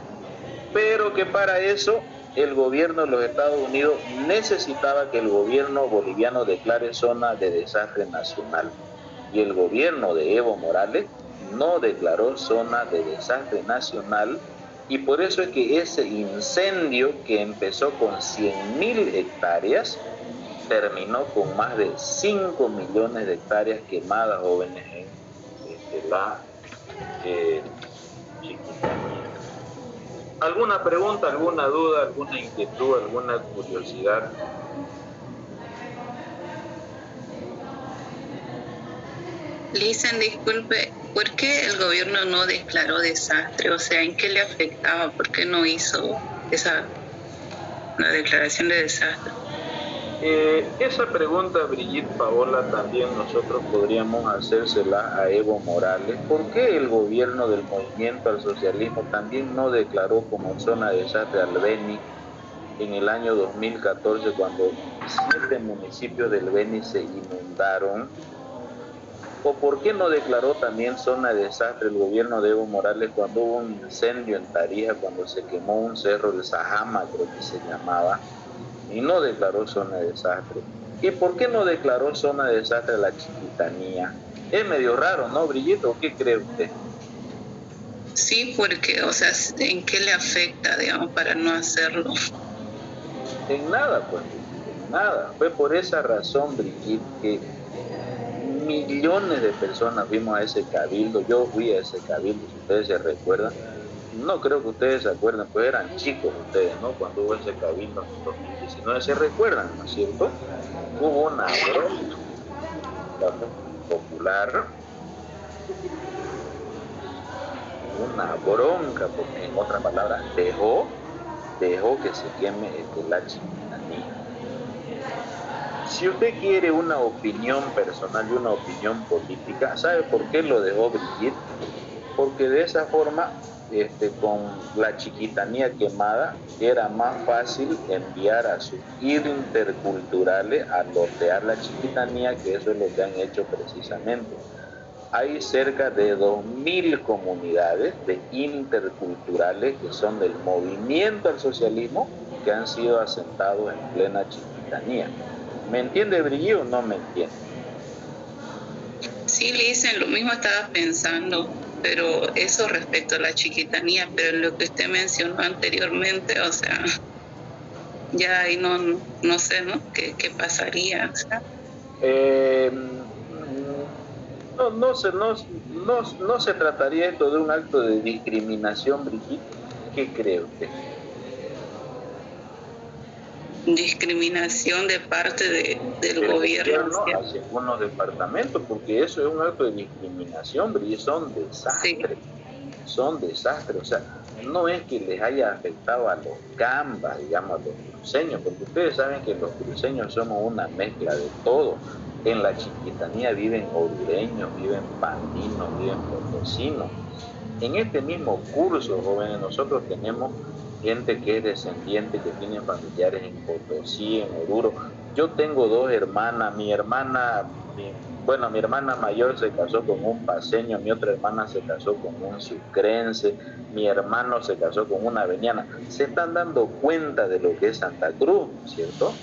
pero que para eso el gobierno de los Estados Unidos necesitaba que el gobierno boliviano declare zona de desastre nacional. Y el gobierno de Evo Morales no declaró zona de desastre nacional, y por eso es que ese incendio que empezó con 100.000 hectáreas terminó con más de 5 millones de hectáreas quemadas, jóvenes, en la Chiquitanía. ¿Alguna pregunta, alguna duda, alguna inquietud, alguna curiosidad? Listen, disculpe, ¿por qué el gobierno no declaró desastre? O sea, ¿en qué le afectaba? ¿Por qué no hizo la declaración de desastre? Esa pregunta, Brigitte, Paola, también nosotros podríamos hacérsela a Evo Morales. ¿Por qué el gobierno del Movimiento al Socialismo también no declaró como zona de desastre al Beni en el año 2014, cuando 7 municipios del Beni se inundaron? ¿O por qué no declaró también zona de desastre el gobierno de Evo Morales cuando hubo un incendio en Tarija, cuando se quemó un cerro de Sajama, creo que se llamaba, y no declaró zona de desastre? ¿Y por qué no declaró zona de desastre a la Chiquitanía? Es medio raro, ¿no, Brillito? ¿Qué cree usted? Sí, porque, o sea, ¿en qué le afecta, digamos, para no hacerlo? En nada, pues, en nada. Fue por esa razón, Brigitte, que millones de personas fuimos a ese cabildo. Yo fui a ese cabildo, si ustedes se recuerdan. No creo que ustedes se acuerden, pues eran chicos ustedes, ¿no? Cuando hubo ese cabildo en 2019, se recuerdan, ¿no es cierto? Hubo una bronca popular, porque en otras palabras dejó que se queme la Chiquitanía. Si usted quiere una opinión personal y una opinión política, ¿sabe por qué lo dejó Brigitte? Porque de esa forma, con la Chiquitanía quemada, era más fácil enviar a sus interculturales a lotear la Chiquitanía, que eso es lo que han hecho precisamente. Hay cerca de 2.000 comunidades de interculturales que son del movimiento al socialismo, que han sido asentados en plena Chiquitanía. ¿Me entiende, Brigitte, o no me entiende? Sí, le dicen, lo mismo estaba pensando, pero eso respecto a la Chiquitanía, pero lo que usted mencionó anteriormente, o sea, ya ahí no sé, ¿no? ¿Qué pasaría? O sea, no se trataría esto de un acto de discriminación, Brigitte. ¿Qué cree usted? Discriminación de parte del gobierno hacia algunos departamentos, porque eso es un acto de discriminación, Brigitte. Son desastres, son desastres. O sea, no es que les haya afectado a los gambas, digamos, a los cruceños, porque ustedes saben que los cruceños somos una mezcla de todo. En la Chiquitanía viven orureños, viven pandinos, viven potosinos. En este mismo curso, jóvenes, nosotros tenemos gente que es descendiente, que tiene familiares en Potosí, en Oruro. Yo tengo 2 hermanas. Mi hermana mayor se casó con un paceño, mi otra hermana se casó con un sucrense, mi hermano se casó con una veniana. Se están dando cuenta de lo que es Santa Cruz, ¿cierto?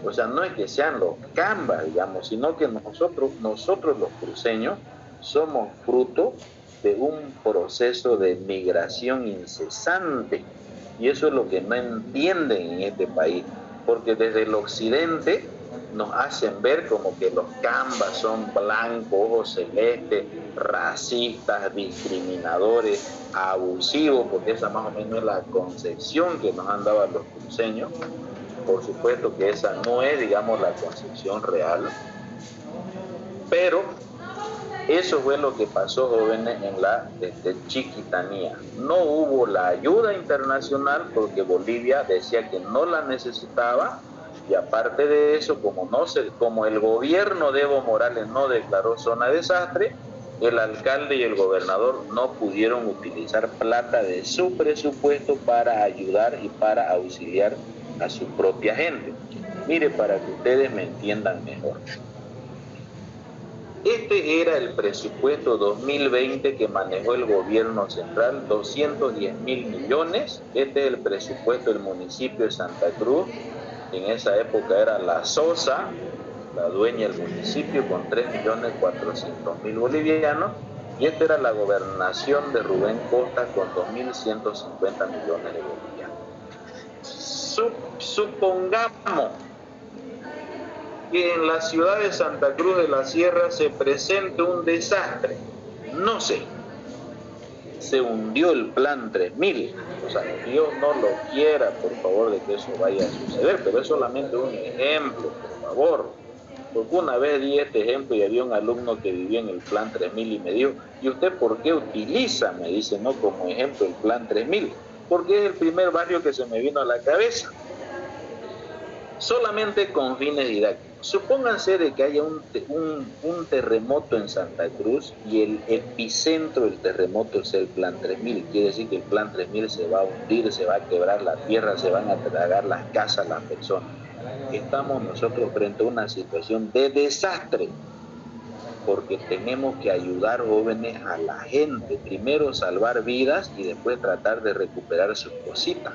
O sea, no es que sean los cambas, digamos, sino que nosotros los cruceños somos fruto de un proceso de migración incesante. Y eso es lo que no entienden en este país, porque desde el occidente nos hacen ver como que los cambas son blancos, ojos celestes, racistas, discriminadores, abusivos, porque esa más o menos es la concepción que nos han dado a los cruceños. Por supuesto que esa no es, digamos, la concepción real, pero Eso fue lo que pasó, jóvenes, en la Chiquitanía. No hubo la ayuda internacional porque Bolivia decía que no la necesitaba, y aparte de eso, como el gobierno de Evo Morales no declaró zona de desastre, el alcalde y el gobernador no pudieron utilizar plata de su presupuesto para ayudar y para auxiliar a su propia gente. Mire, para que ustedes me entiendan mejor. Este era el presupuesto 2020 que manejó el gobierno central, 210.000 millones. Este es el presupuesto del municipio de Santa Cruz. En esa época era la SOSA, la dueña del municipio, con 3.400.000 bolivianos. Y esta era la gobernación de Rubén Costa con 2.150 millones de bolivianos. Supongamos que en la ciudad de Santa Cruz de la Sierra se presente un desastre. No sé, se hundió el plan 3000. O sea, Dios no lo quiera, por favor, de que eso vaya a suceder, pero es solamente un ejemplo, por favor. Porque una vez di este ejemplo y había un alumno que vivía en el plan 3000 y me dijo, ¿y usted por qué utiliza, me dice, no como ejemplo el plan 3000? Porque es el primer barrio que se me vino a la cabeza. Solamente con fines didácticos. Supónganse de que haya un terremoto en Santa Cruz y el epicentro del terremoto es el plan 3000. Quiere decir que el plan 3000 se va a hundir, se va a quebrar la tierra, se van a tragar las casas, las personas. Estamos nosotros frente a una situación de desastre, porque tenemos que ayudar, jóvenes, a la gente. Primero salvar vidas y después tratar de recuperar sus cositas.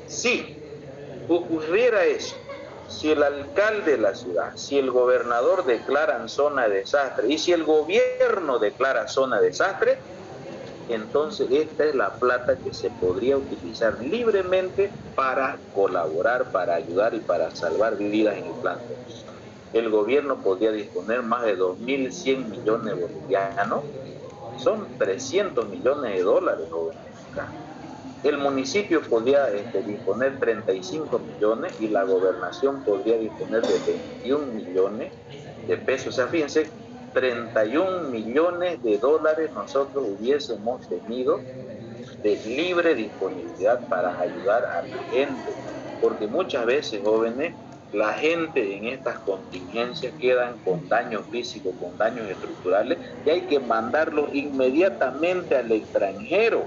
Si ocurriera eso, si el alcalde de la ciudad, si el gobernador declaran zona de desastre y si el gobierno declara zona de desastre, entonces esta es la plata que se podría utilizar libremente para colaborar, para ayudar y para salvar vidas en el plan. El gobierno podría disponer más de 2.100 millones bolivianos, son 300 millones de dólares, jóvenes. El municipio podría disponer 35 millones y la gobernación podría disponer de 21 millones de pesos. O sea, fíjense, 31 millones de dólares nosotros hubiésemos tenido de libre disponibilidad para ayudar a la gente. Porque muchas veces, jóvenes, la gente en estas contingencias quedan con daños físicos, con daños estructurales, y hay que mandarlos inmediatamente al extranjero.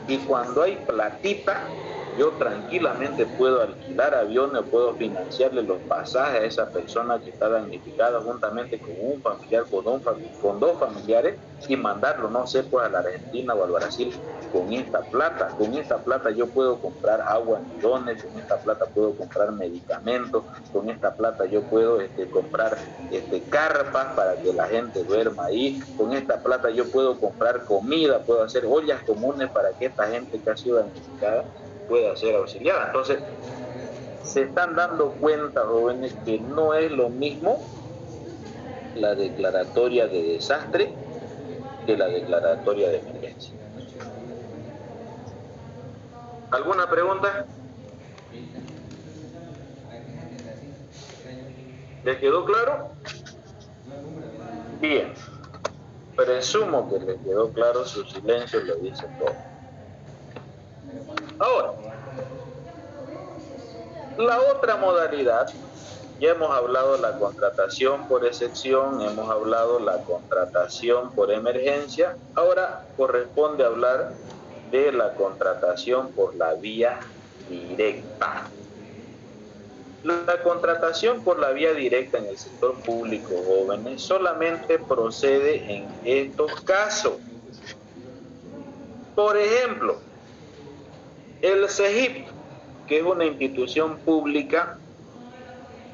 Y cuando hay platita, yo tranquilamente puedo alquilar aviones, puedo financiarle los pasajes a esa persona que está damnificada juntamente con un familiar, con dos familiares, y mandarlo, no sé, pues a la Argentina o al Brasil con esta plata. Con esta plata yo puedo comprar agua en bidones, con esta plata puedo comprar medicamentos, con esta plata yo puedo comprar carpas para que la gente duerma ahí, con esta plata yo puedo comprar comida, puedo hacer ollas comunes para que esta gente que ha sido damnificada pueda ser auxiliada. Entonces, se están dando cuenta, jóvenes, que no es lo mismo la declaratoria de desastre que la declaratoria de emergencia. ¿Alguna pregunta? ¿Les quedó claro? Bien. Presumo que les quedó claro, su silencio lo dice todo. Ahora, la otra modalidad, ya hemos hablado de la contratación por excepción, hemos hablado de la contratación por emergencia, ahora corresponde hablar de la contratación por la vía directa. La contratación por la vía directa en el sector público, jóvenes, solamente procede en estos casos. Por ejemplo, el CEGIP, que es una institución pública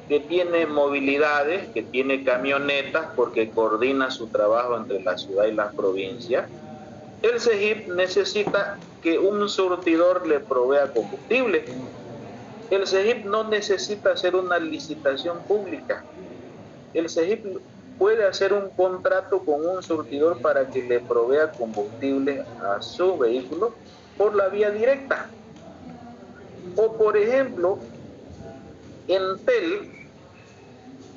que tiene movilidades, que tiene camionetas porque coordina su trabajo entre la ciudad y las provincias. El CEGIP necesita que un surtidor le provea combustible. El CEGIP no necesita hacer una licitación pública. El CEGIP puede hacer un contrato con un surtidor para que le provea combustible a su vehículo por la vía directa. O por ejemplo, Entel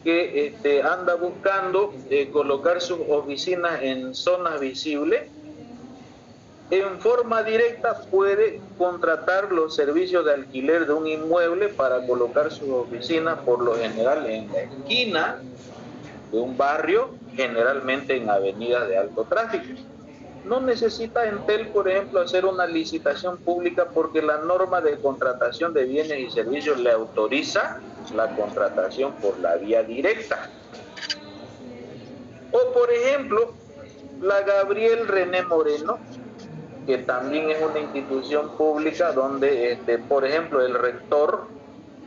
que anda buscando colocar sus oficinas en zonas visibles, en forma directa puede contratar los servicios de alquiler de un inmueble para colocar sus oficinas, por lo general en la esquina de un barrio, generalmente en avenidas de alto tráfico. No necesita Entel, por ejemplo, hacer una licitación pública porque la norma de contratación de bienes y servicios le autoriza la contratación por la vía directa. O, por ejemplo, la Gabriel René Moreno, que también es una institución pública donde, por ejemplo, el rector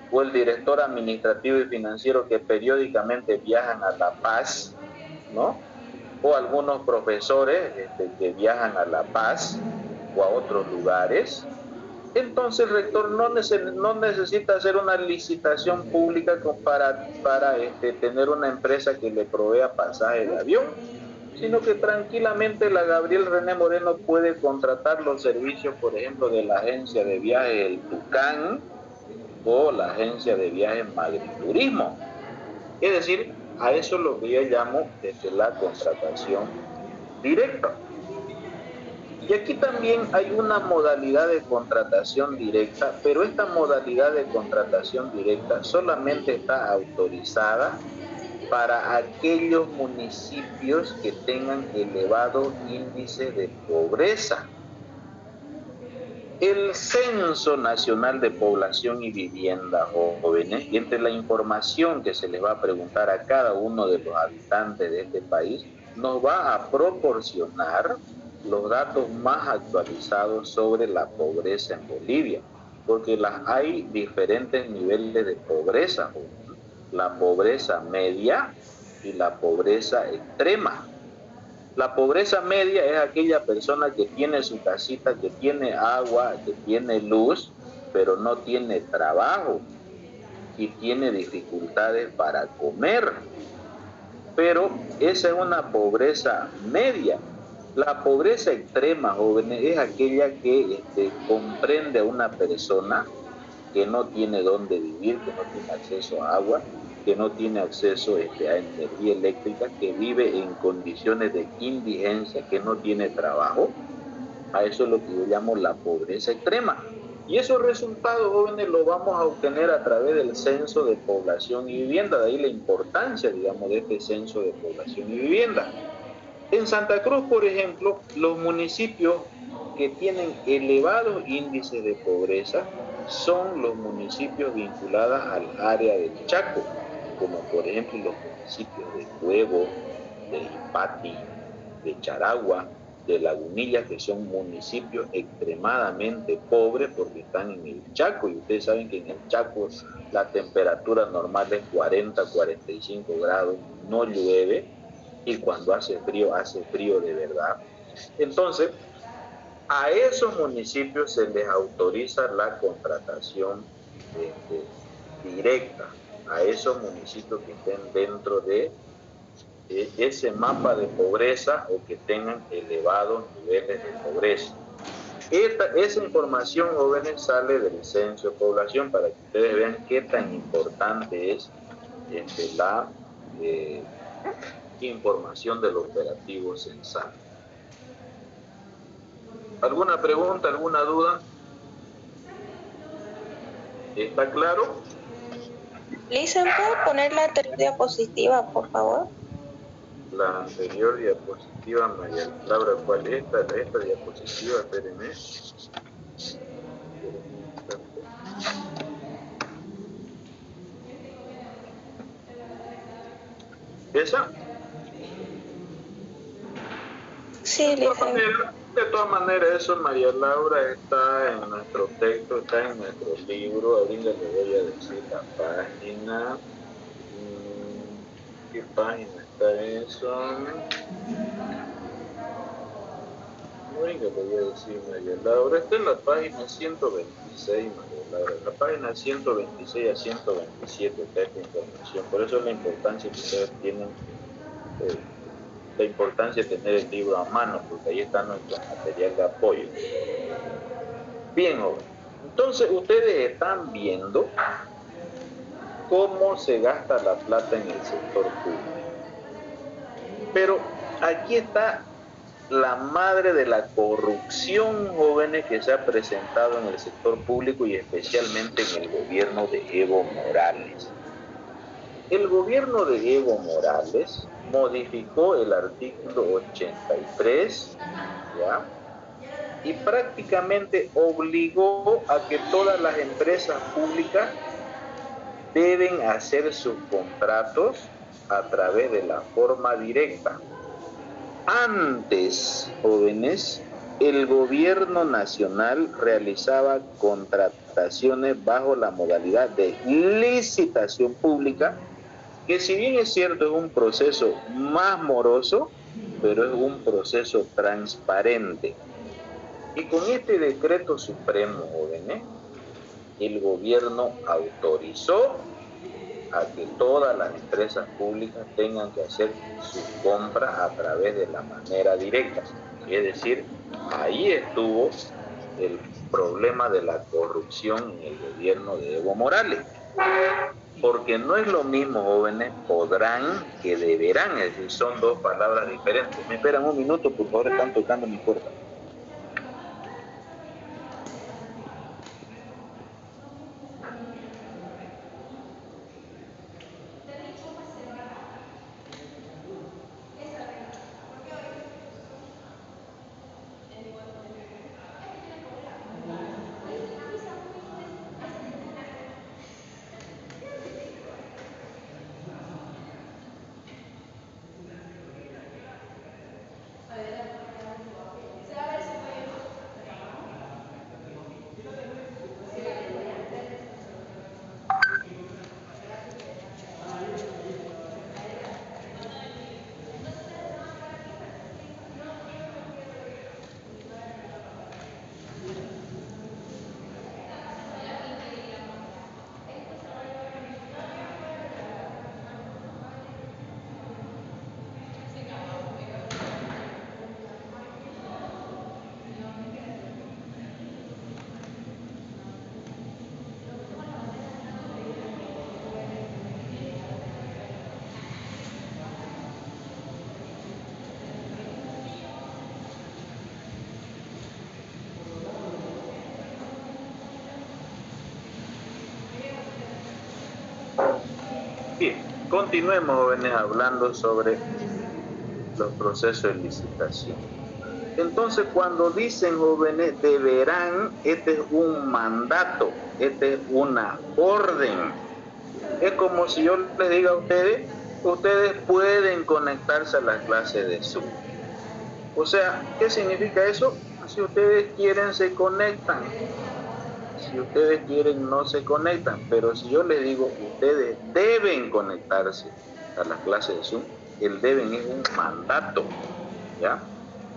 o el director administrativo y financiero que periódicamente viajan a La Paz, ¿no? O algunos profesores que viajan a La Paz o a otros lugares. Entonces el rector no necesita hacer una licitación pública para tener una empresa que le provea pasaje de avión, sino que tranquilamente la Gabriel René Moreno puede contratar los servicios, por ejemplo, de la agencia de viajes El Tucán o la agencia de viajes Madrid Turismo. Es decir, a eso es lo que yo llamo desde la contratación directa. Y aquí también hay una modalidad de contratación directa, pero esta modalidad de contratación directa solamente está autorizada para aquellos municipios que tengan elevado índice de pobreza. El Censo Nacional de Población y Vivienda, jóvenes, y entre la información que se les va a preguntar a cada uno de los habitantes de este país, nos va a proporcionar los datos más actualizados sobre la pobreza en Bolivia, porque hay diferentes niveles de pobreza, la pobreza media y la pobreza extrema. La pobreza media es aquella persona que tiene su casita, que tiene agua, que tiene luz, pero no tiene trabajo y tiene dificultades para comer. Pero esa es una pobreza media. La pobreza extrema, jóvenes, es aquella que comprende a una persona que no tiene dónde vivir, que no tiene acceso a agua, que no tiene acceso a energía eléctrica, que vive en condiciones de indigencia, que no tiene trabajo. A eso es lo que yo llamo la pobreza extrema. Y esos resultados, jóvenes, los vamos a obtener a través del Censo de Población y Vivienda. De ahí la importancia, digamos, de este Censo de Población y Vivienda. En Santa Cruz, por ejemplo, los municipios que tienen elevados índices de pobreza son los municipios vinculados al área del Chaco, como por ejemplo los municipios de Huevo, de Ipati, de Charagua, de Lagunilla, que son municipios extremadamente pobres porque están en el Chaco, y ustedes saben que en el Chaco la temperatura normal es 40-45 grados, no llueve, y cuando hace frío de verdad. Entonces, a esos municipios se les autoriza la contratación directa, a esos municipios que estén dentro de ese mapa de pobreza o que tengan elevados niveles de pobreza. Esa información, jóvenes, sale del Censo de Población para que ustedes vean qué tan importante es la información del operativo censal. ¿Alguna pregunta, alguna duda? ¿Está claro? Lisa, ¿puedo poner la anterior diapositiva, por favor? La anterior diapositiva, María Laura, ¿cuál es esta diapositiva? Espérenme. ¿Esa? Sí, Lisa. De todas maneras, eso, María Laura, está en nuestro texto, está en nuestro libro. Ahorita le voy a decir la página. ¿Qué página está eso? Ahorita le voy a decir, María Laura. Está en la página 126, María Laura. La página 126 a 127 está esta información. Por eso es la importancia que ustedes tienen. La importancia de tener el libro a mano, porque ahí está nuestro material de apoyo. Bien, joven. Entonces, ustedes están viendo cómo se gasta la plata en el sector público. Pero aquí está la madre de la corrupción, jóvenes, que se ha presentado en el sector público y especialmente en el gobierno de Evo Morales. El gobierno de Evo Morales modificó el artículo 83, ¿ya? Y prácticamente obligó a que todas las empresas públicas deben hacer sus contratos a través de la forma directa. Antes, jóvenes, el gobierno nacional realizaba contrataciones bajo la modalidad de licitación pública, que si bien es cierto es un proceso más moroso, pero es un proceso transparente. Y con este decreto supremo, jóvenes, el gobierno autorizó a que todas las empresas públicas tengan que hacer sus compras a través de la manera directa. Es decir, ahí estuvo el problema de la corrupción en el gobierno de Evo Morales. Porque no es lo mismo, jóvenes, podrán que deberán, es decir, son dos palabras diferentes. Me esperan un minuto, por favor, están tocando mi puerta. Bien, continuemos, jóvenes, hablando sobre los procesos de licitación. Entonces, cuando dicen, jóvenes, deberán, este es un mandato, este es una orden. Es como si yo les diga a ustedes, ustedes pueden conectarse a las clases de Zoom. O sea, ¿qué significa eso? Si ustedes quieren, se conectan. Si ustedes quieren, no se conectan. Pero si yo les digo, ustedes deben conectarse a las clases de Zoom, el deben es un mandato, ¿ya?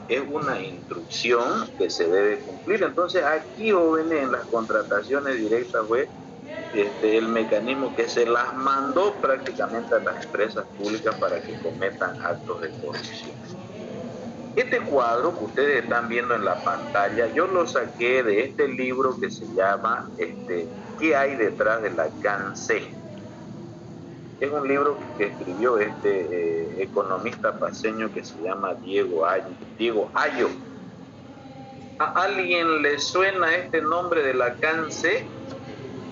Es una instrucción que se debe cumplir. Entonces, aquí, jóvenes, en las contrataciones directas fue el mecanismo que se las mandó prácticamente a las empresas públicas para que cometan actos de corrupción. Este cuadro que ustedes están viendo en la pantalla, yo lo saqué de este libro que se llama ¿Qué hay detrás de la CANSE? Es un libro que escribió este economista paceño que se llama Diego Ayo. ¿A alguien le suena este nombre de la CANSE?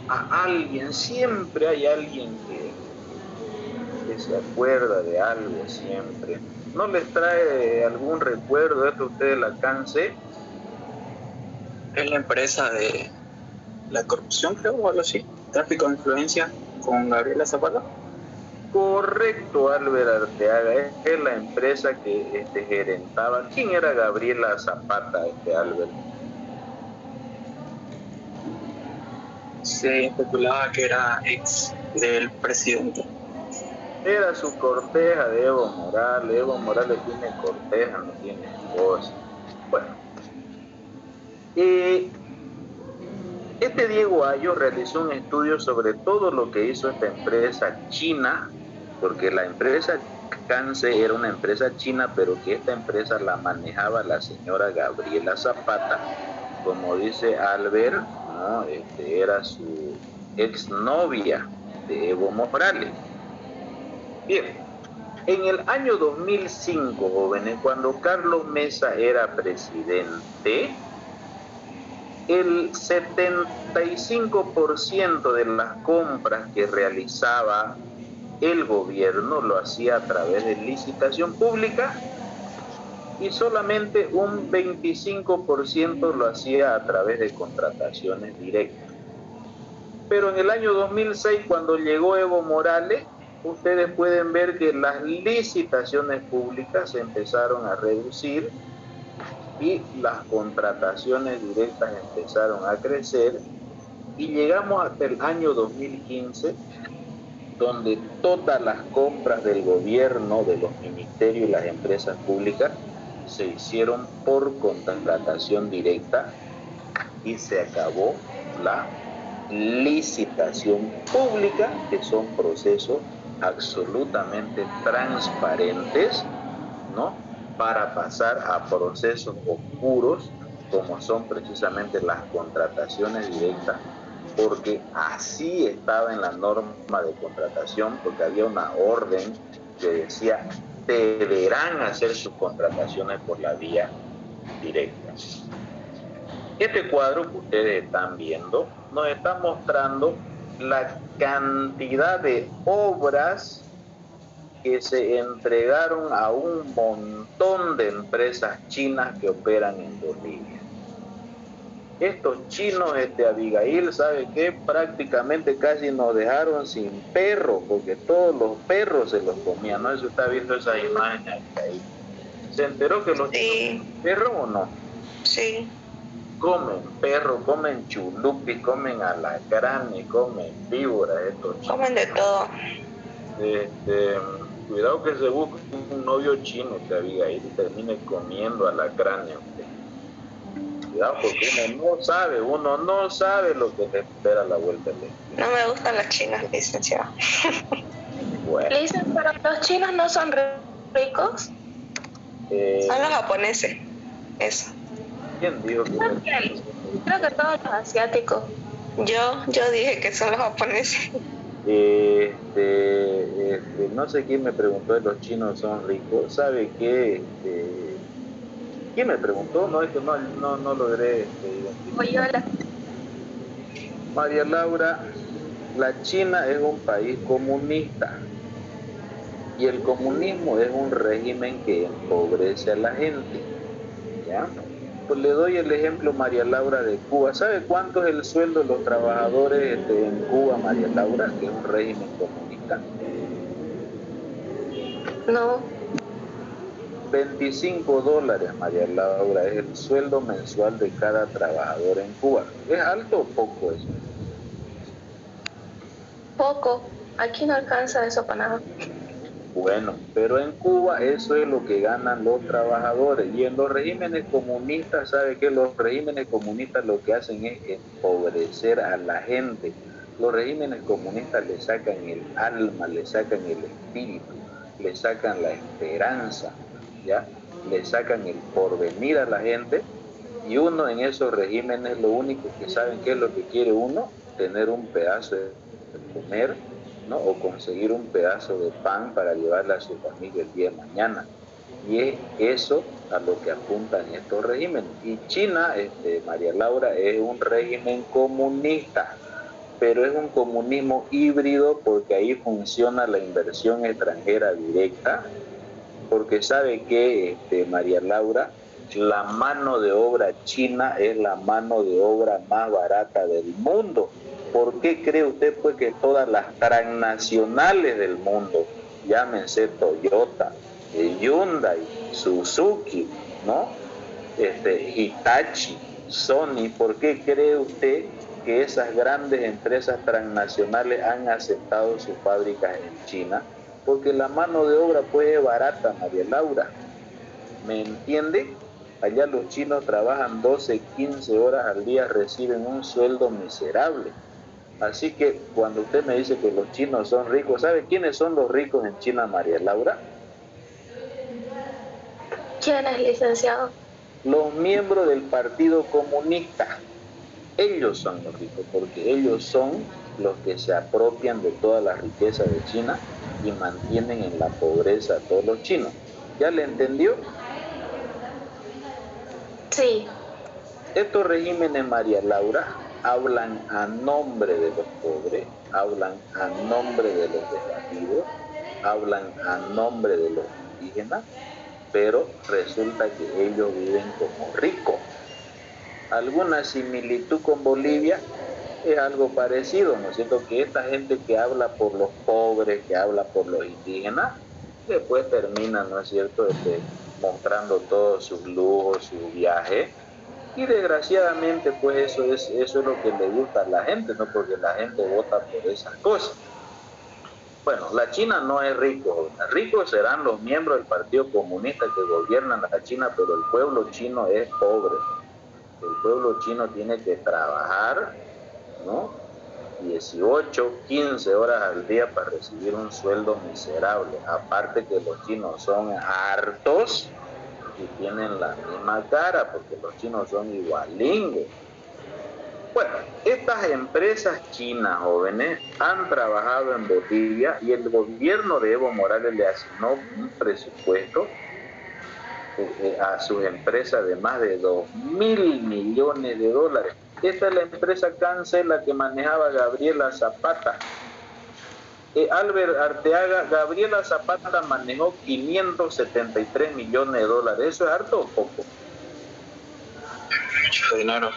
A alguien, siempre hay alguien que se acuerda de algo siempre. ¿No les trae algún recuerdo esto a ustedes, la CANSE? Es la empresa de la corrupción, creo, o algo así. Tráfico de influencia con Gabriela Zapata. Correcto, Albert Arteaga. Es la empresa que gerentaba. ¿Quién era Gabriela Zapata, Albert? Se especulaba que era ex del presidente. Era su corteja de Evo Morales. Evo Morales tiene corteja, no tiene esposa. Bueno. Este Diego Ayo realizó un estudio sobre todo lo que hizo esta empresa china, porque la empresa CANSE era una empresa china, pero que esta empresa la manejaba la señora Gabriela Zapata, como dice Albert, ¿no? Era su exnovia, de Evo Morales. Bien, en el año 2005, jóvenes, cuando Carlos Mesa era presidente, el 75% de las compras que realizaba el gobierno lo hacía a través de licitación pública y solamente un 25% lo hacía a través de contrataciones directas. Pero en el año 2006, cuando llegó Evo Morales, ustedes pueden ver que las licitaciones públicas se empezaron a reducir y las contrataciones directas empezaron a crecer y llegamos hasta el año 2015, donde todas las compras del gobierno, de los ministerios y las empresas públicas se hicieron por contratación directa y se acabó la licitación pública, que son procesos absolutamente transparentes, ¿no?, para pasar a procesos oscuros, como son precisamente las contrataciones directas, porque así estaba en la norma de contratación, porque había una orden que decía deberán hacer sus contrataciones por la vía directa. Este cuadro que ustedes están viendo nos está mostrando la cantidad de obras que se entregaron a un montón de empresas chinas que operan en Bolivia. Estos chinos, Abigail, ¿sabe qué? Prácticamente casi nos dejaron sin perros, porque todos los perros se los comían. No sé si está viendo esa imagen ahí. ¿Se enteró que los chinos comen perro o no? Sí. Comen perro, comen chulupi, comen alacranes, comen víboras, estos chinos. Comen de todo. Cuidado que se busque un novio chino, Abigail, y termine comiendo alacranes. Cuidado, porque uno no sabe lo que le espera a la vuelta de la. No me gustan las chinas, licenciado. Bueno. Le dicen, pero los chinos no son ricos. Son los japoneses. Eso. ¿Quién dijo que Creo que todos los asiáticos. Yo dije que son los japoneses. No sé quién me preguntó de los chinos son ricos. ¿Sabe qué? ¿Quién me preguntó? No, esto no logré Oyola. María Laura, la China es un país comunista y el comunismo es un régimen que empobrece a la gente, ¿ya? Pues le doy el ejemplo, María Laura, de Cuba. ¿Sabe cuánto es el sueldo de los trabajadores en Cuba, María Laura, que es un régimen comunista? No. $25, María Laura, es el sueldo mensual de cada trabajador en Cuba. ¿Es alto o poco eso? Poco. Aquí no alcanza eso para nada. Bueno, pero en Cuba eso es lo que ganan los trabajadores. Y en los regímenes comunistas, ¿sabe qué? Los regímenes comunistas lo que hacen es empobrecer a la gente. Los regímenes comunistas le sacan el alma, le sacan el espíritu, le sacan la esperanza, ¿ya? Le sacan el porvenir a la gente, y uno en esos regímenes lo único que saben que es lo que quiere uno, tener un pedazo de comer, ¿no? O conseguir un pedazo de pan para llevarle a su familia el día de mañana. Y es eso a lo que apuntan estos regímenes. Y China, María Laura, es un régimen comunista, pero es un comunismo híbrido, porque ahí funciona la inversión extranjera directa, porque sabe que, María Laura, la mano de obra china es la mano de obra más barata del mundo. ¿Por qué cree usted, pues, que todas las transnacionales del mundo, llámense Toyota, Hyundai, Suzuki, ¿no? Hitachi, Sony, ¿por qué cree usted que esas grandes empresas transnacionales han asentado sus fábricas en China? Porque la mano de obra, pues, es barata, María Laura. ¿Me entiende? Allá los chinos trabajan 12, 15 horas al día, reciben un sueldo miserable. Así que cuando usted me dice que los chinos son ricos, ¿sabe quiénes son los ricos en China, María Laura? ¿Quién es, licenciado? Los miembros del Partido Comunista. Ellos son los ricos, porque ellos son los que se apropian de toda la riqueza de China y mantienen en la pobreza a todos los chinos. ¿Ya le entendió? Sí. Estos regímenes, María Laura, hablan a nombre de los pobres, hablan a nombre de los desvalidos, hablan a nombre de los indígenas, pero resulta que ellos viven como ricos. ¿Alguna similitud con Bolivia? Es algo parecido, ¿no es cierto? Que esta gente que habla por los pobres, que habla por los indígenas, después termina, ¿no es cierto?, mostrando todos sus lujos, sus viajes, y desgraciadamente pues eso es lo que le gusta a la gente, ¿no? Porque la gente vota por esas cosas. Bueno, la China no es rico, ricos serán los miembros del Partido Comunista que gobiernan la China, pero el pueblo chino es pobre. El pueblo chino tiene que trabajar, ¿no?, 18, 15 horas al día para recibir un sueldo miserable. Aparte que los chinos son hartos y tienen la misma cara, porque los chinos son igualingos. Bueno, estas empresas chinas, jóvenes, han trabajado en Bolivia y el gobierno de Evo Morales le asignó un presupuesto a sus empresas de más de 2.000 millones de dólares. Esta es la empresa Cancela que manejaba Gabriela Zapata. Albert Arteaga, Gabriela Zapata manejó 573 millones de dólares. ¿Eso es harto o poco? Mucho dinero.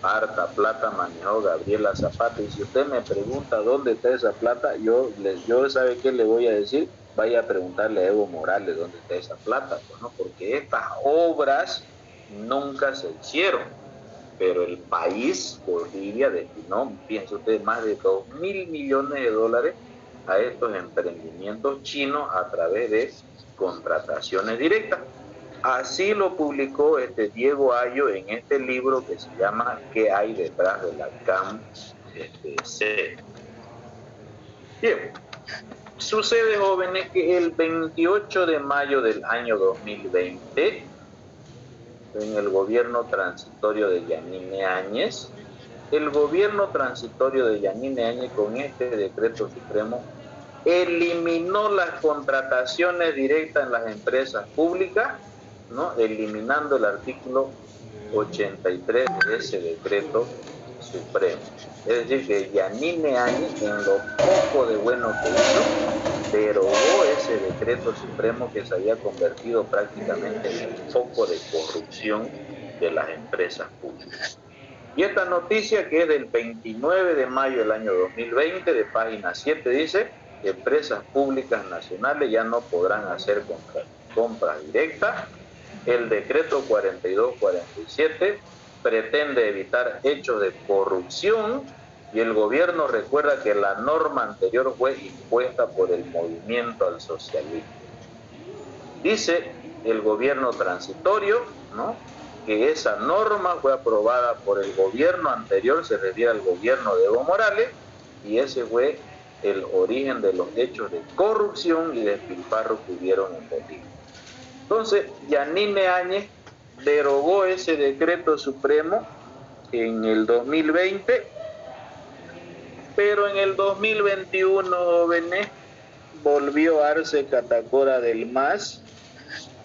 Harta plata manejó Gabriela Zapata. Y si usted me pregunta dónde está esa plata, yo ¿sabe qué le voy a decir? Vaya a preguntarle a Evo Morales dónde está esa plata, pues, ¿no? Porque estas obras nunca se hicieron, pero el país, Bolivia, destinó, piense usted, más de 2.000 millones de dólares a estos emprendimientos chinos a través de contrataciones directas. Así lo publicó Diego Ayo en este libro que se llama ¿Qué hay detrás de la CAM-C? Bien, sucede, jóvenes, que el 28 de mayo del año 2020, en el gobierno transitorio de Yanine Áñez, el gobierno transitorio de Yanine Áñez con este decreto supremo eliminó las contrataciones directas en las empresas públicas, ¿no?, eliminando el artículo 83 de ese decreto supremo. Es decir, que Yanine Áñez, en lo poco de bueno que hizo, derogó ese decreto supremo que se había convertido prácticamente en el foco de corrupción de las empresas públicas. Y esta noticia, que es del 29 de mayo del año 2020, de página 7, dice: empresas públicas nacionales ya no podrán hacer compras directas. El decreto 4247 pretende evitar hechos de corrupción y el gobierno recuerda que la norma anterior fue impuesta por el movimiento al socialismo. Dice el gobierno transitorio, ¿no?, que esa norma fue aprobada por el gobierno anterior, se refiere al gobierno de Evo Morales, y ese fue el origen de los hechos de corrupción y despilfarro que hubieron en Bolivia. Entonces, Yanine Áñez derogó ese decreto supremo en el 2020, pero en el 2021, jóvenes, volvió Arce Catacora del MAS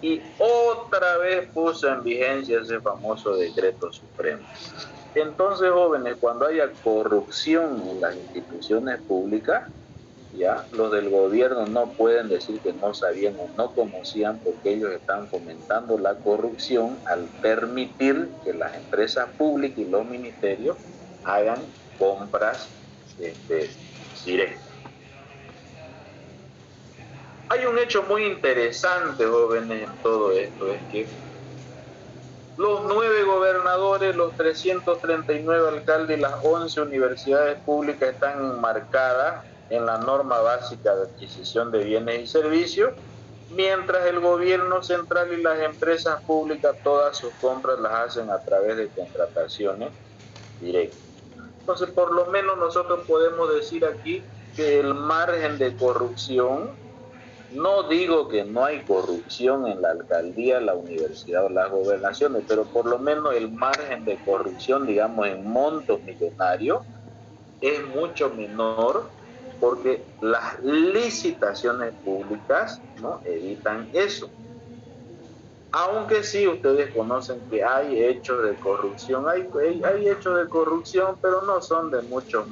y otra vez puso en vigencia ese famoso decreto supremo. Entonces, jóvenes, cuando haya corrupción en las instituciones públicas, ya los del gobierno no pueden decir que no sabían o no conocían, porque ellos están fomentando la corrupción al permitir que las empresas públicas y los ministerios hagan compras directas. Hay un hecho muy interesante, jóvenes, en todo esto, es que los 9 gobernadores, los 339 alcaldes y las 11 universidades públicas están enmarcadas en la norma básica de adquisición de bienes y servicios, mientras el gobierno central y las empresas públicas todas sus compras las hacen a través de contrataciones directas. Entonces, por lo menos nosotros podemos decir aquí que el margen de corrupción, no digo que no hay corrupción en la alcaldía, la universidad o las gobernaciones, pero por lo menos el margen de corrupción, digamos, en montos millonarios, es mucho menor porque las licitaciones públicas, ¿no?, evitan eso. Aunque sí, ustedes conocen que hay hechos de corrupción, hay hechos de corrupción, pero no son de muchos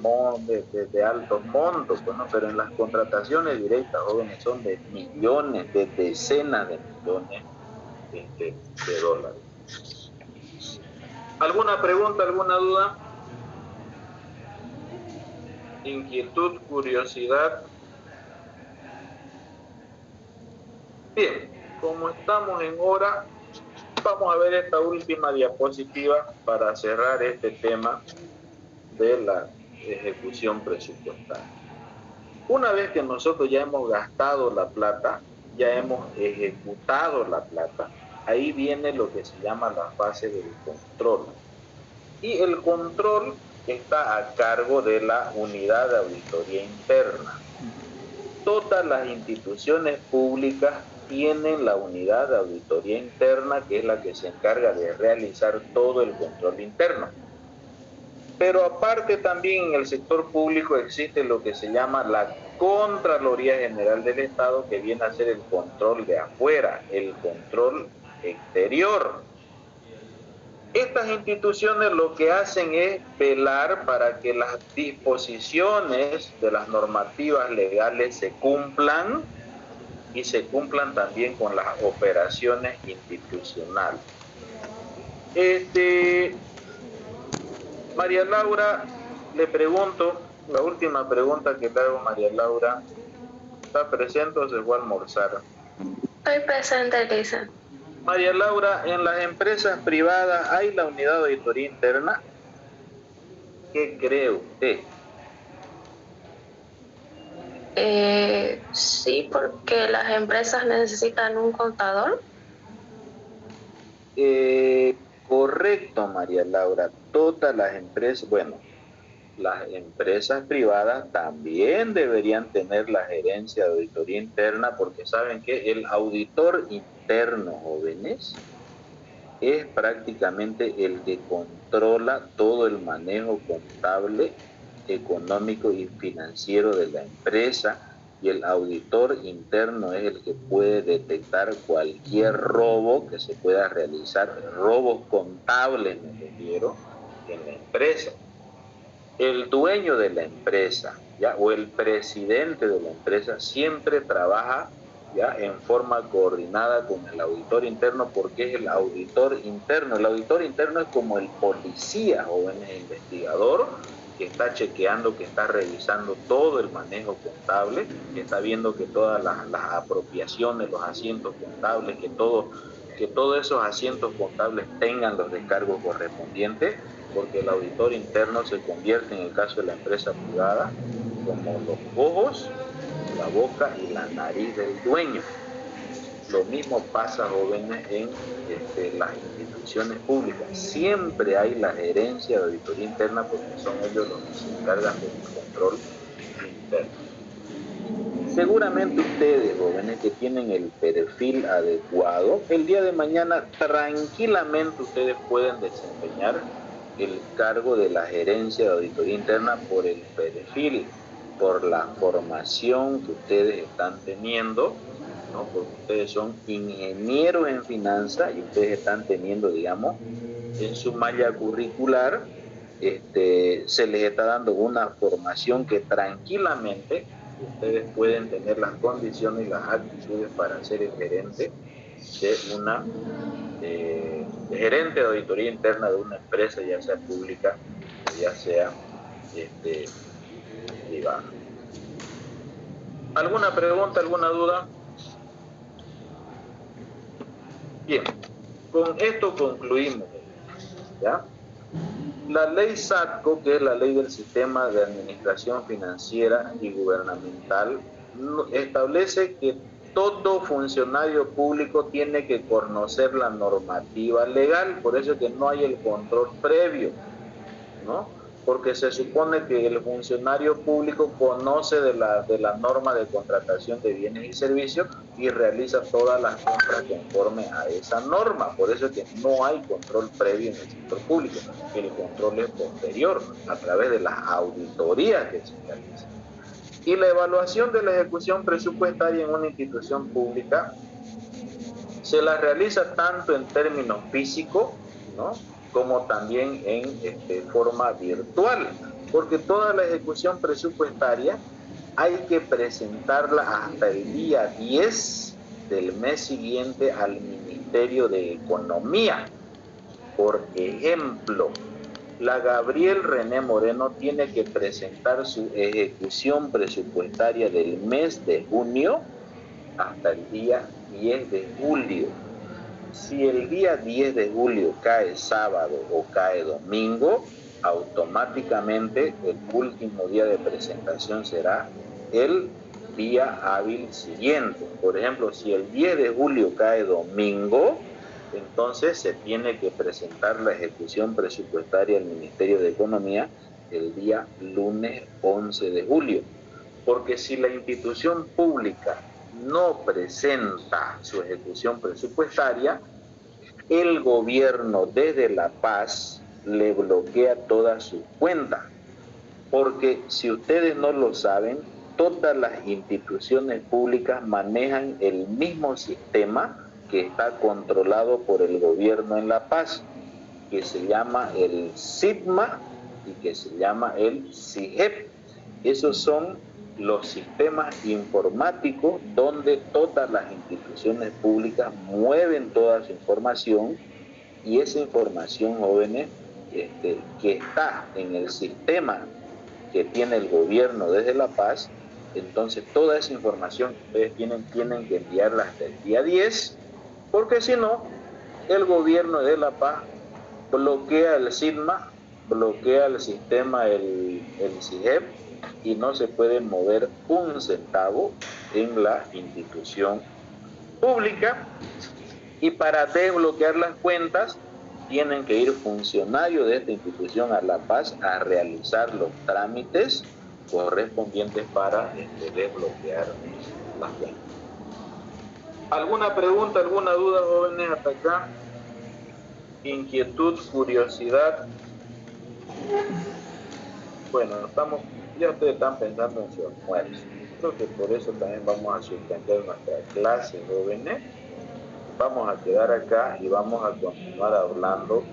de altos montos, ¿no? Pero en las contrataciones directas, jóvenes, son de millones, de decenas de millones de dólares. ¿Alguna pregunta, alguna duda? Inquietud, curiosidad. Bien, como estamos en hora, vamos a ver esta última diapositiva para cerrar este tema de la ejecución presupuestaria. Una vez que nosotros ya hemos gastado la plata, ya hemos ejecutado la plata, ahí viene lo que se llama la fase del control. Y el control está a cargo de la unidad de auditoría interna. Todas las instituciones públicas tienen la unidad de auditoría interna, que es la que se encarga de realizar todo el control interno. Pero aparte también en el sector público existe lo que se llama la Contraloría General del Estado, que viene a ser el control de afuera, el control exterior. Estas instituciones lo que hacen es velar para que las disposiciones de las normativas legales se cumplan y se cumplan también con las operaciones institucionales. María Laura, le pregunto, la última pregunta que le hago a María Laura, ¿está presente o se fue a almorzar? Estoy presente, Lisa. María Laura, ¿en las empresas privadas hay la unidad de auditoría interna? ¿Qué cree usted? Sí, porque las empresas necesitan un contador. Correcto, María Laura. Todas las empresas, bueno, las empresas privadas también deberían tener la gerencia de auditoría interna, porque saben que el auditor interno, jóvenes, es prácticamente el que controla todo el manejo contable, económico y financiero de la empresa, y el auditor interno es el que puede detectar cualquier robo que se pueda realizar, robos contables me refiero, en la empresa. El dueño de la empresa, ¿ya?, o el presidente de la empresa siempre trabaja, ¿ya?, en forma coordinada con el auditor interno, porque es el auditor interno. El auditor interno es como el policía, joven, el investigador, que está chequeando, que está revisando todo el manejo contable, que está viendo que todas las apropiaciones, los asientos contables, que todos esos asientos contables tengan los descargos correspondientes, porque el auditor interno se convierte, en el caso de la empresa privada, como los ojos, la boca y la nariz del dueño. Lo mismo pasa, jóvenes, en las instituciones públicas. Siempre hay la gerencia de auditoría interna, porque son ellos los que se encargan del control interno. Seguramente ustedes, jóvenes, que tienen el perfil adecuado, el día de mañana tranquilamente ustedes pueden desempeñar el cargo de la gerencia de auditoría interna por el perfil, por la formación que ustedes están teniendo, ¿no? Porque ustedes son ingenieros en finanzas y ustedes están teniendo, digamos, en su malla curricular, se les está dando una formación que tranquilamente ustedes pueden tener las condiciones y las actitudes para ser el gerente de una gerente de auditoría interna de una empresa, ya sea pública o ya sea privada. ¿Alguna pregunta, alguna duda? Bien, con esto concluimos, ¿ya? La ley SATCO, que es la ley del Sistema de Administración Financiera y Gubernamental, establece que todo funcionario público tiene que conocer la normativa legal, por eso es que no hay el control previo, ¿no? porque se supone que el funcionario público conoce de la norma de contratación de bienes y servicios y realiza todas las compras conforme a esa norma. Por eso es que no hay control previo en el sector público. El control es posterior, a través de las auditorías que se realizan. Y la evaluación de la ejecución presupuestaria en una institución pública se la realiza tanto en términos físicos, ¿no?, como también en forma virtual, porque toda la ejecución presupuestaria hay que presentarla hasta el día 10 del mes siguiente al Ministerio de Economía. Por ejemplo, la Gabriel René Moreno tiene que presentar su ejecución presupuestaria del mes de junio hasta el día 10 de julio. Si el día 10 de julio cae sábado o cae domingo, automáticamente el último día de presentación será el día hábil siguiente. Por ejemplo, si el 10 de julio cae domingo, entonces se tiene que presentar la ejecución presupuestaria al Ministerio de Economía el día lunes 11 de julio. Porque si la institución pública no presenta su ejecución presupuestaria, el gobierno desde La Paz le bloquea todas sus cuentas. Porque si ustedes no lo saben, todas las instituciones públicas manejan el mismo sistema que está controlado por el gobierno en La Paz, que se llama el SIGMA y que se llama el SIGEP. Esos son los sistemas informáticos donde todas las instituciones públicas mueven toda su información, y esa información, jóvenes, que está en el sistema que tiene el gobierno desde La Paz, entonces toda esa información ustedes tienen que enviarla hasta el día 10, porque si no, el gobierno de La Paz bloquea el SIGMA, bloquea el sistema, el SIGEP, y no se puede mover un centavo en la institución pública. Y para desbloquear las cuentas tienen que ir funcionarios de esta institución a La Paz a realizar los trámites correspondientes para desbloquear las cuentas. ¿Alguna pregunta, alguna duda, jóvenes, hasta acá? ¿Inquietud, curiosidad? Bueno, ya ustedes están pensando en su almuerzo. Creo que por eso también vamos a suspender nuestra clase, jóvenes. Vamos a quedar acá y vamos a continuar hablando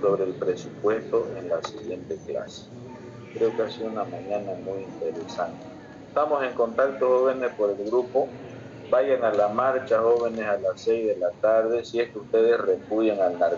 sobre el presupuesto en la siguiente clase. Creo que ha sido una mañana muy interesante. Estamos en contacto, jóvenes, por el grupo. Vayan a la marcha, jóvenes, a las 6 de la tarde, si es que ustedes repudian al narcotráfico.